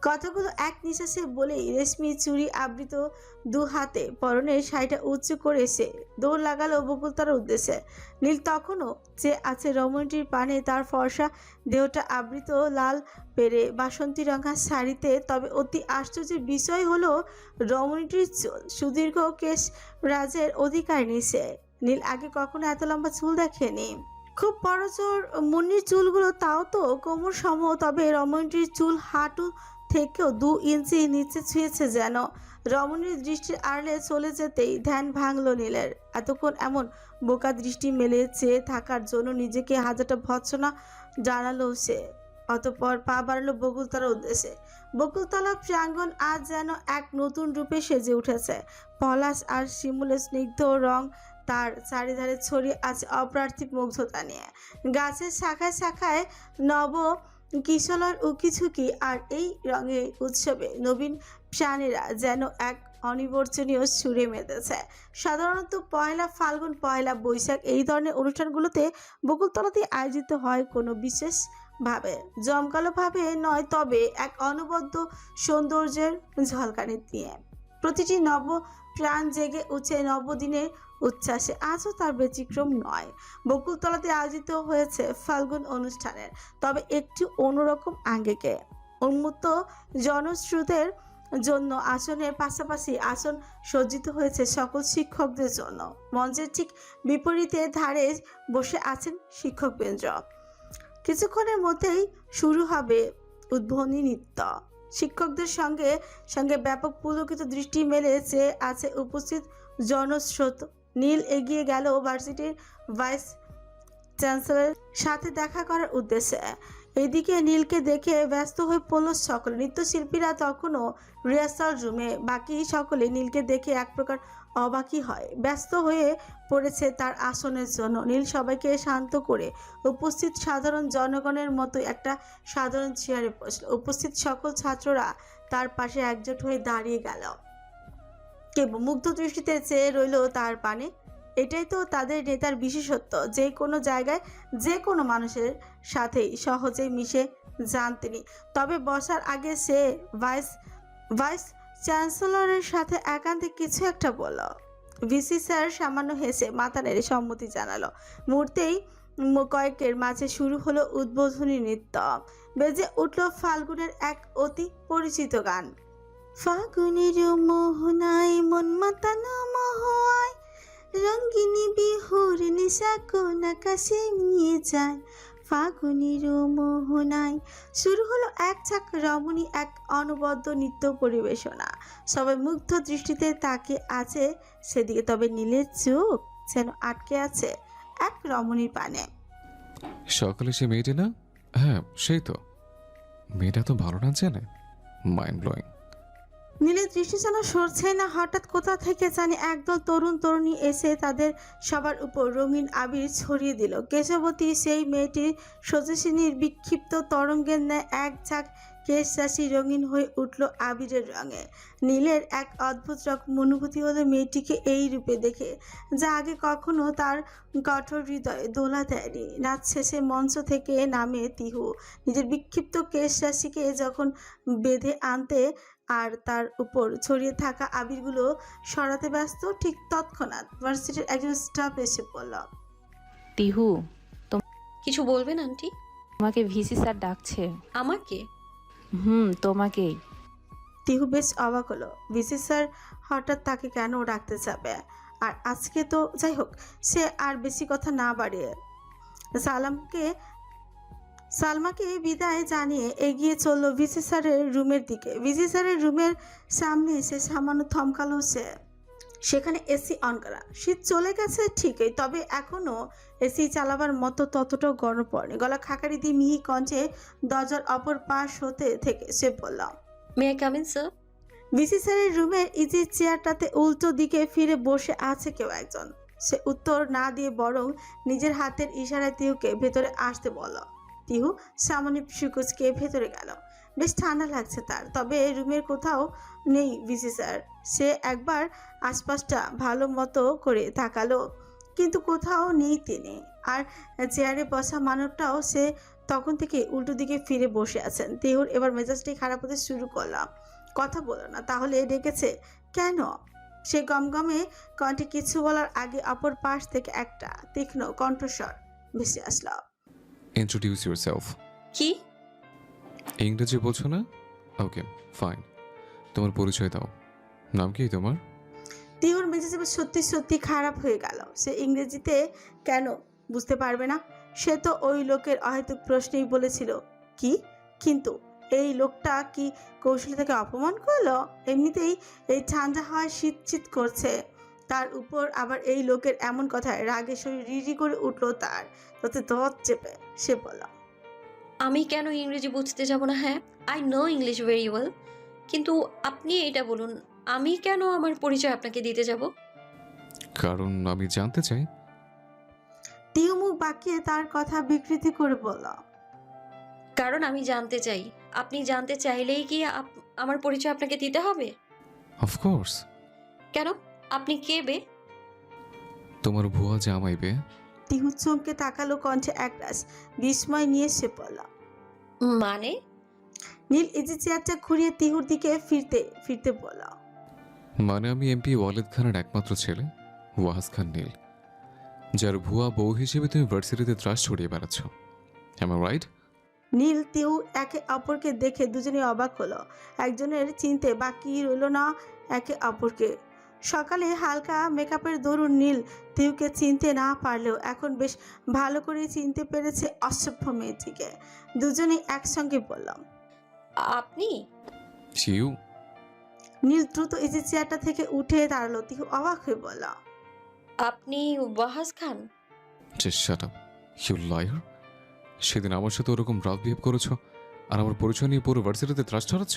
কথাগুলো এক নিঃশ্বাসে বলেই রেশমি চুড়ি আবৃত দু হাতে পরনের শাড়িটা উঁচু করে সে দৌড় লাগালো বকুলতলার উদ্দেশ্যে। নীল তখনও যে আছে রমণীটির পানে, তার ফর্সা দেহটা আবৃত লাল পেরে বাসন্তী রঙা শাড়িতে। তবে অতি আশ্চর্যের বিষয় হলো রমণীটির চুল। সুদীর্ঘ কেশ রাজের অধিকারিণী সে। নীল আগে কখনো এত লম্বা চুল দেখেনি। খুব বড়জোর মুন্নির চুলগুলো তাও তো কোমর সম, তবে রমণীটির চুল হাঁটু থেকেও 2 ইঞ্চি নিচে ছুঁয়েছে যেন। রমণীর দৃষ্টির আড়লে চলে যেতেই ধ্যান ভাঙল নীলের। এতক্ষণ এমন বোকা দৃষ্টি মেলে চেয়ে থাকার জন্য নিজেকে হাজারটা ভৎসনা জানালো সে। অতঃপর পা বাড়ালো বকুলতলার উদ্দেশ্যে। বকুলতলা প্রাঙ্গণ আজ যেন এক নতুন রূপে সেজে উঠেছে। পলাশ আর শিমুলের স্নিগ্ধ রং তার চারিধারে ছড়িয়ে আছে অপ্রার্থিক মুগ্ধতা নিয়ে। গাছের শাখায় শাখায় নব কিশলর উকিঝুঁকি, আর এই রঙের উৎসবে নবীন প্রাণীরা যেন এক অনিবর্চনীয় সুরে মেতেছে। সাধারণত পয়লা ফাল্গুন, পয়লা বৈশাখ এই ধরনের অনুষ্ঠানগুলোতে বকুলতলাতেই আয়োজিত হয় কোনো বিশেষভাবে, জমকালোভাবে নয়, তবে এক অনবদ্য সৌন্দর্যের ঝলকানি দিয়ে। প্রতিটি নব প্রাণ জেগে উঠে নবদিনের উচ্ছ্বাসে। আজও তার ব্যতিক্রম নয়। বকুলতলাতে আয়োজিত হয়েছে ফাল্গুন অনুষ্ঠানের, তবে একটু অন্যরকম আঙ্গিকে। উন্মুক্ত জনশ্রুতের জন্য আসনের পাশাপাশি আসন সজ্জিত হয়েছে সকল শিক্ষকদের জন্য। মঞ্চের ঠিক বিপরীতে ধারে বসে আছেন শিক্ষকবৃন্দ। কিছুক্ষণের মধ্যেই শুরু হবে উদ্বোধনী নৃত্য। শিক্ষকদের সঙ্গে সঙ্গে ব্যাপক পুলকিত দৃষ্টি মেলে চেয়ে আছে উপস্থিত জনস্রোত। নীল এগিয়ে গেল ভার্সিটির ভাইস চ্যান্সেলরের সাথে দেখা করার উদ্দেশ্যে। এদিকে নীলকে দেখে ব্যস্ত হয়ে পড়ল সকলে। নৃত্যশিল্পীরা তখনও রিহার্সাল রুমে, বাকি সকলে নীলকে দেখে এক প্রকার অবাকই হয়, ব্যস্ত হয়ে পড়েছে তার আসনের জন্য। নীল সবাইকে শান্ত করে উপস্থিত সাধারণ জনগণের মতো একটা সাধারণ চেয়ারে বসল। উপস্থিত সকল ছাত্ররা তার পাশে একজোট হয়ে দাঁড়িয়ে গেল, কেবল মুগ্ধ দৃষ্টিতে চেয়ে রইল তার পানে। এটাই তো তাদের নেতার বিশেষত্ব, যে কোনো জায়গায় যে কোনো মানুষের সাথেই সহজেই মিশে যান তিনি। তবে বসার আগে সে ভাইস চ্যান্সেলরের সাথে একান্তে কিছু একটা বলল। ভিসি স্যার সামান্য হেসে মাথা নেড়ে সম্মতি জানালো। মুহূর্তেই কয়েকের মাঝে শুরু হলো উদ্বোধনী নৃত্য। বেজে উঠল ফাল্গুনের এক অতি পরিচিত গান। ফাগুনের মোহনায় মন মাতানো মহুয়ায়, রঙ্গিনী বিহুর নিশা কোন আকাশে নিয়ে যায়। ফাগুনের মোহনায় শুরু হলো এক ঝাঁক রমণী এক অনবদ্য নৃত্য পরিবেশনা। সবাই মুগ্ধ দৃষ্টিতে তাকিয়ে আছে সেদিকে। তবে নীলের চোখ যেন আটকে আছে এক রমণীর পানে। সকালে সে মেয়েটি না? হ্যাঁ, সেই তো। মেয়েটা তো ভালো নাচ জানে, মাইন্ড ব্লোয়িং। নীলের দৃষ্টি যেন সরছে না। হঠাৎ কোথা থেকে জানি একদল তরুণ তরুণী এসে তাদের সবার উপর রঙিন আবির ছড়িয়ে দিল। কেশবতী সেই মেয়েটির সোজস্বিনীর বিক্ষিপ্ত তরঙ্গের ন্যায় এক ঝাঁক কেশ রাশি রঙিন হয়ে উঠল আবিরের রঙে। নীলের এক অদ্ভুত রকম অনুভূতি হলো মেয়েটিকে এই রূপে দেখে, যা আগে কখনো তার কঠোর হৃদয়ে দোলা দেয়নি। নাচ শেষে মঞ্চ থেকে নামে তিহু। নিজের বিক্ষিপ্ত কেশ রাশিকে যখন বেঁধে আনতে আর তার উপর ছড়িয়ে থাকা আবিরগুলো সরাতে ব্যস্ত, ঠিক তৎক্ষণাৎ ভার্সিটির একজন স্টাফ এসে বলল, তিহু, কিছু বলবেন আন্টি? তোমাকে ভিসি স্যার ডাকছে। আমাকে? তোমাকেই। তিহু বেশ অবাক হলো। ভিসি স্যার হঠাৎ তাকে কেন ডাকতে যাবে? আর আজকে তো যাই হোক, সে আর বেশি কথা না বাড়িয়ে সালমাকে বিদায় জানিয়ে এগিয়ে চলল ভিসি স্যারের রুমের দিকে। ভিসি স্যারের রুমের সামনে এসে সামান্য থমকালো সে। সেখানে এসি অন করা। শীত চলে গেছে ঠিকই, তবে এখনো এসি চালাবার মতো ততটাও গরম পড়েনি। গলা খাকারি দিয়ে মিহি কঞ্চে দরজার অপর পাশ হতে থেকে সে বলল, may I come in sir? VC স্যারের রুমের ইজি চেয়ারটাতে উল্টো দিকে ফিরে বসে আছে কেউ একজন। সে উত্তর না দিয়ে বরং নিজের হাতের ইশারায় তিহুকে ভেতরে আসতে বলল। তিহু সামান্য সুকুচকে ভেতরে গেল। বেশ ঠান্ডা লাগছে তার, তবে রুমের কোথাও নেই ভিসি স্যার। সে একবার আশপাশটা ভালো মতো করে তাকালো, কিন্তু কোথাও নেই তিনি। আর চেয়ারে বসা মানুষটাও সে তখন থেকে উল্টো দিকে ফিরে বসে আছেন। তিহুর এবার মেজাজটাই খারাপ হতে শুরু করলাম। কথা বলো না, তাহলে ডেকেছে কেন? সে গমগমে কণ্ঠে কিছু বলার আগে অপর পাশ থেকে একটা তীক্ষ্ণ কণ্ঠস্বর ভেসে আসলো। Introduce yourself. কি? ইংরেজি বলছো না? ওকে, ফাইন। তোমার পরিচয় দাও। নাম কি তোমার? তিহুর মেজাজ সত্যি সত্যি খারাপ হয়ে গেল। সে ইংরেজিতে কেন বুঝতে পারবে না? সে তো ওই লোকের অহেতুক প্রশ্নেই বলেছিল কি, কিন্তু এই লোকটা কি কৌশলে তাকে অপমান করলো? এমনিতেই এই ঠান্ডা হওয়ায় শীত শীত করছে, তার উপর আবার এই লোকের এমন কথায় রাগে শরীর রিরি করে উঠলো তার। তাতে দত চেপে সে বলল, আমি কেন ইংরেজি বুঝতে যাব না? হ্যাঁ, I know English very well, কিন্তু আপনি এটা বলুন, আমি কেন আমার পরিচয় আপনাকে দিতে যাব? কারণ আমি জানতে চাই। তিহু মুখ বাঁকিয়ে তার কথা বিকৃতি করে বলল, কারণ আমি জানতে চাই। আপনি জানতে চাইলেই কি আমার পরিচয় আপনাকে দিতে হবে? অফকোর্স। কেন? আপনি কে বে? তোমার ভুয়া জামাই বে। তিহু চমকে তাকালো, কণ্ঠে একরাশ বিস্ময় নিয়ে সে বলল, মানে? নীল ইজি চেয়ারটা ঘুরিয়ে তিহুর দিকে ফিরতে ফিরতে বলল, মানে আমি এমপি ওয়ালিদ খানের একমাত্র ছেলে ওয়াহাজ খান নীল, যার ভুয়া বউ হিসেবে তুমি ভার্সিটিতে ত্রাস ছড়িয়ে বেড়াচ্ছ। Am I right? Neel Tihu একে অপরকে দেখে দুজনে অবাক হলো। একজনের চিনতে বাকি রইল না একে অপরকে। সকালে হালকা মেকআপের দরুন নীল তিহুকে চিনতে না পারলেও এখন বেশ ভালো করে চিনতে পেরেছে অসভ্য মেয়েটিকে। দুজনেই একসঙ্গে বললাম, আপনি? চিউ। নীল দ্রুত ইজি চেয়ারটা থেকে উঠে দাঁড়ালো। তিহু অবাক হয়ে বলল, আপনি Wahaj Khan? Just shut up, you liar. সেদিন আমার সাথে ওরকম রাফ বিহেভ করেছ আর আমার পরিচয় নিয়ে পুরো ভার্সিটিতে ত্রাস ছড়াচ্ছ।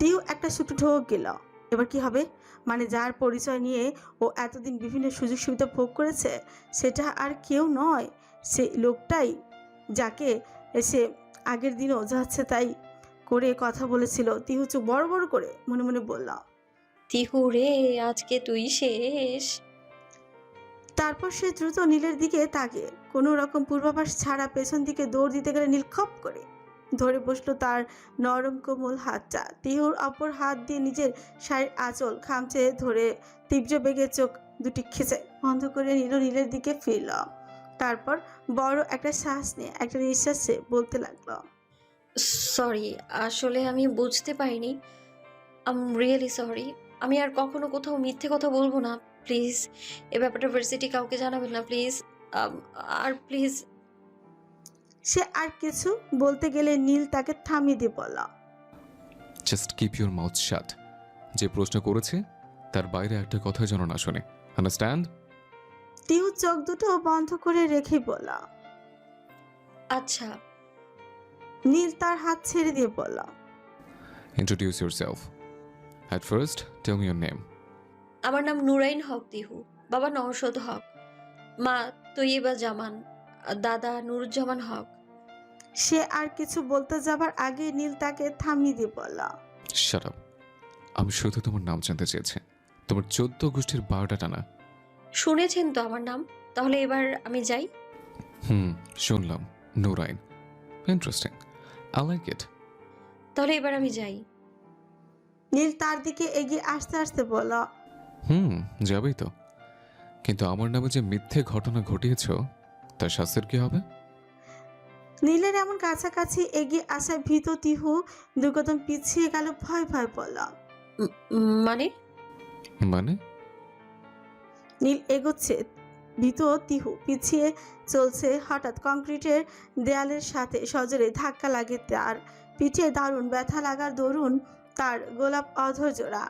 তিহু একটা শুটু ঢোক গেল। এবার কি হবে? মানে যার পরিচয় নিয়ে ও এতদিন বিভিন্ন সুযোগ সুবিধা ভোগ করেছে সেটা আর কেউ নয়, সে লোকটাই যাকে সে আগের দিনও যাচ্ছে তাই করে কথা বলেছিল। তিহু চোখ বড় বড় করে মনে মনে বলল। তিহু রে, আজকে তুই শেষ। তারপর সে দ্রুত নীলের দিকে তাকিয়ে কোনো রকম পূর্বাভাস ছাড়া পেছন দিকে দৌড় দিতে গেলে নীল খপ করে ধরে বসলো তার নরম কোমল হাতটা। তিহুর অপর হাত দিয়ে নিজের শাড়ির আঁচল খামচে ধরে তীব্র বেগে চোখ দুটি খেঁচে বন্ধ করে নিল নীলের দিকে ফিরল। তারপর বড় একটা শ্বাস নিয়ে একটা নিঃশ্বাসে বলতে লাগলো, সরি, আসলে আমি বুঝতে পারিনি। I'm really sorry. আমি আর কখনো কোথাও মিথ্যে কথা বলবো না, প্লিজ। এ ব্যাপারটা ভার্সিটি কাউকে জানাবেন না, প্লিজ। R please. সে আর কিছু বলতে গেলে নীল তাকে থামিয়ে দিয়ে বলল, জাস্ট কিপ ইউর মাউথ শাট। যে প্রশ্ন করেছে তার বাইরে একটা কথা যেন না শুনে, আন্ডারস্ট্যান্ড? তিহু চোখ দুটো বন্ধ করে রেখে বলল। আচ্ছা। নীল তার হাত ছেড়ে দিয়ে বলল, introduce yourself. At first tell me your name. আমার নাম নুরাইন হক তিহু, বাবা নওশাদ হক, মা তৈয়বা জামান, দাদা নুরুজ্জামান হক। সে আর কিছু বলতে যাবার আগে নীল তাকে থামিয়ে দিয়ে বলল, শাট আপ। আমি শুধু তোমার নাম জানতে চেয়েছি, তোমার 14 গোষ্ঠীর 12টা টানা। শুনেছেন তো আমার নাম, তাহলে এবার আমি যাই। শুনলাম, নুরাইন। ইন্টারেস্টিং, আই লাইক ইট। তাহলে এবার আমি যাই। নীল তার দিকে এগিয়ে আসতে আসতে বলল, যাবেই তো, কিন্তু আমার নামে যে মিথ্যে ঘটনা ঘটিয়েছ তার শাস্তির কি হবে? নীলের এমন কাছাকাছি এগিয়ে আসায় ভীত তিহু দুর্গতম পিছিয়ে গেল, ভয় ভয় বলল। মানে? মানে? নীল এগোচ্ছে, ভীত তিহু পিছিয়ে চলছে। হঠাৎ কংক্রিটের দেয়ালের সাথে সজোরে ধাক্কা লাগে তার পিঠে। দারুণ ব্যথা লাগার দরুন তার গোলাপ অধৈর্যরা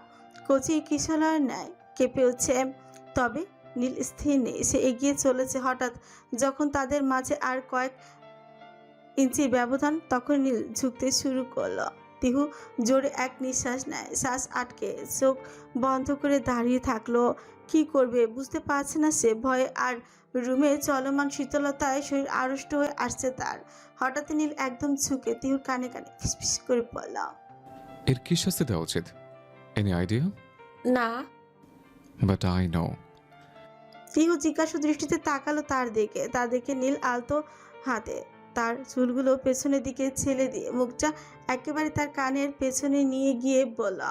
কচি কিশলয়ের ন্যায় কেঁপে উঠছে। তবে নীল স্থির নেই, সে এগিয়ে চলেছে। হঠাৎ যখন তাদের মাঝে আর কয়েক ইঞ্চি ব্যবধান, তখন নীল ঝুঁকতে শুরু করলো। তিহু জোরে এক নিঃশ্বাস নেয়, শ্বাস আটকে চোখ বন্ধ করে দাঁড়িয়ে থাকলো। কি করবে বুঝতে পারছে না সে। ভয়ে আর রুমে চলমান শীতলতায় শরীর আড়ষ্ট হয়ে আসছে তার। হঠাৎ নীল একদম ঝুঁকে তিহুর কানে কানে ফিসফিস করে বলল, এর কি শাস্তি দেওয়া উচিত? Any idea? না। But I know. তিহু জিজ্ঞাসা দৃষ্টিতে তাকালো তার দিকে। তা দেখে নীল আলতো হাতে তার চুলগুলো পেছনের দিকে ছেলে দিয়ে মুখটা একেবারে তার কানের পেছনে নিয়ে গিয়ে বলল,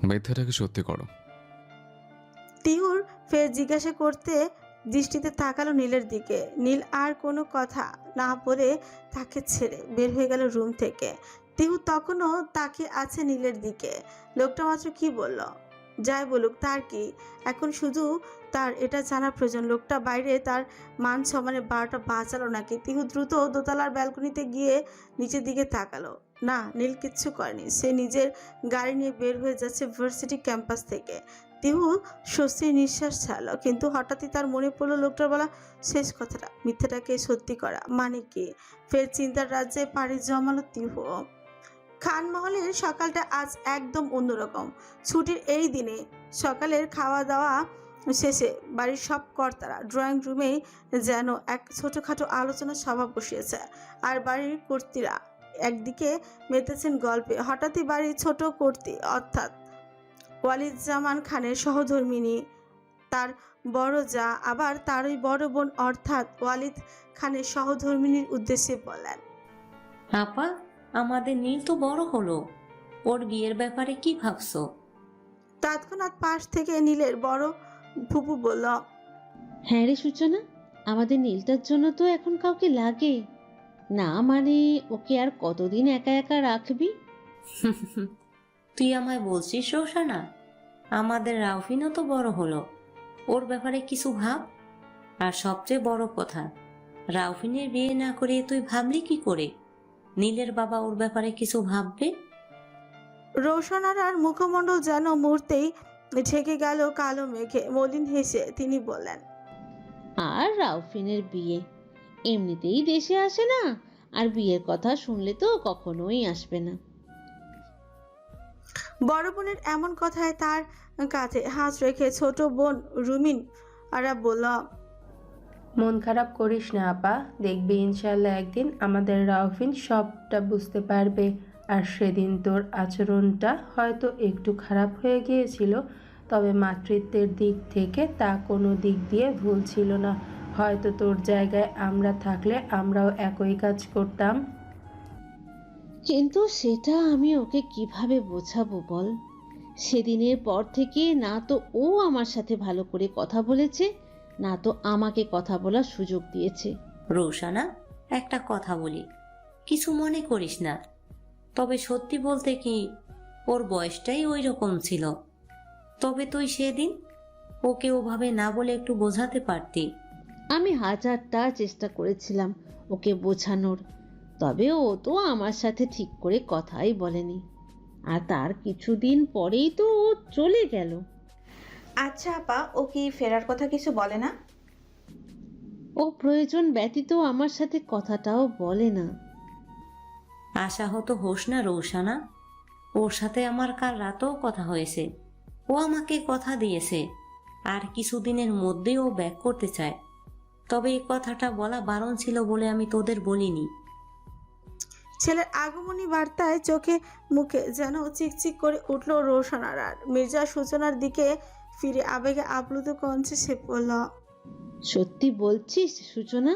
মিথ্যাটাকে সত্যি করো। তিহুর ফের জিজ্ঞাসা করতে দৃষ্টিতে তাকালো নীলের দিকে। নীল আর কোনো কথা না বলে তাকে ছেড়ে বের হয়ে গেল রুম থেকে। তিহু তখনও তাকিয়ে আছে নীলের দিকে। লোকটা মাত্র কি বলল, যাই বলুক তার কি, এখন শুধু তার এটা জানার প্রয়োজন লোকটা বাইরে তার মান সম্মানে 12টা বাঁচালো নাকি। তিহু দ্রুত দোতলার ব্যালকনিতে গিয়ে নিচের দিকে তাকালো। না, নীল কিচ্ছু করেনি। সে নিজের গাড়ি নিয়ে বের হয়ে যাচ্ছে ভার্সিটি ক্যাম্পাস থেকে। তিহু স্বস্তির নিঃশ্বাস ছাড়লো, কিন্তু হঠাৎই তার মনে পড়লো লোকটার বলা শেষ কথাটা, মিথ্যাটাকে সত্যি করা মানে কি। ফের চিন্তার রাজ্যে পাড়ি জমালো তিহু। খানমহলের সকালটা আজ একদম অন্যরকম। ছুটির এই দিনে সকালের খাওয়া দাওয়া শেষে বাড়ির সব কর্তারা ড্রয়িং রুমেই যেন এক ছোটোখাটো আলোচনা সভা বসিয়েছে। আর বাড়ির কর্ত্রীরা একদিকে মেতেছেন গল্পে। হঠাৎই বাড়ির ছোট কর্ত্রী অর্থাৎ ওয়ালিদুজ্জামান খানের সহধর্মিনী, তার বড় যা আবার তারই বড় বোন অর্থাৎ ওয়ালিদ খানের সহধর্মিনীর উদ্দেশ্যে বলেন, আপা, আমাদের নীল তো বড় হলো, ওর বিয়ের ব্যাপারে কি ভাবছো? তৎক্ষণাৎ পাশ থেকে নীলের বড় ফুপু বলল, হ্যাঁ রে সূচনা, আমাদের নীলটার জন্য তো এখন কাউকে লাগে না। মানে ওকে আর কতদিন একা একা রাখবি? তুই আমায় বলছিস রোশানা? আমাদের রাউফিনও তো বড় হলো, ওর ব্যাপারে কিছু ভাব। আর সবচেয়ে বড় কথা, রাউফিনের বিয়ে না করে তুই ভাবলি কি করে নীলের বাবা ওর ব্যাপারে কিছু ভাববে? রোশনার মুখমণ্ডল যেন মুহূর্তেই ঢেকে গেল কালো মেঘে। মলিন হেসে তিনি বললেন, আর রাউফিনের বিয়ে এমনিতেই দেশে আসে না, আর বিয়ের কথা শুনলে তো কখনোই আসবে না। বড় বোনের এমন কথায় তার কাছে হাত রেখে ছোট বোন রুমিন আরা বলল, মন খারাপ করিস না আপা, দেখবি ইনশাল্লাহ একদিন আমাদের রাউফিন সবটা বুঝতে পারবে। আর সেদিন তোর আচরণটা হয়তো একটু খারাপ হয়ে গিয়েছিল, তবে মাতৃত্বের দিক থেকে তা কোনো দিক দিয়ে ভুল ছিল না। হয়তো তোর জায়গায় আমরা থাকলে আমরাও একই কাজ করতাম। কিন্তু সেটা আমি ওকে কিভাবে বোঝাবো বল? সেদিনের পর থেকে না তো ও আমার সাথে ভালো করে কথা বলেছে, না তো আমাকে কথা বলার সুযোগ দিয়েছে। রোশানা, একটা কথা বলি, কিছু মনে করিস না, তবে সত্যি বলতে কি ওর বয়সটাই ওই রকম ছিল। তবে তুই সেদিন ওকে ওভাবে না বলে একটু বোঝাতে পারতি। আমি হাজারটা চেষ্টা করেছিলাম ওকে বোঝানোর, তবে ও তো আমার সাথে ঠিক করে কথাই বলেনি। আর তার কিছুদিন পরেই তো ও চলে গেল। আচ্ছা আপা, ও কি ফেরার কথা কিছু বলে না? ও প্রয়োজন ব্যতীত আমার সাথে কথাটাও বলে না। আশাহত হোস না রৌশানা, ওর সাথে আমার কাল রাতেও কথা হয়েছে। ও আমাকে কথা দিয়েছে আর কিছুদিনের মধ্যেই ও ব্যাক করতে চায়। তবে এই কথাটা বলা বারণ ছিল বলে আমি তোদের বলিনি। ছেলের আগমনী বার্তায় চোখে মুখে যেন চিকচিক করে উঠল রোশনার। আর মির্জা সূচনার দিকে ফিরে আবেগে আপ্লুত কণ্ঠে সে বলল, সত্যি বলছিস সূচনা?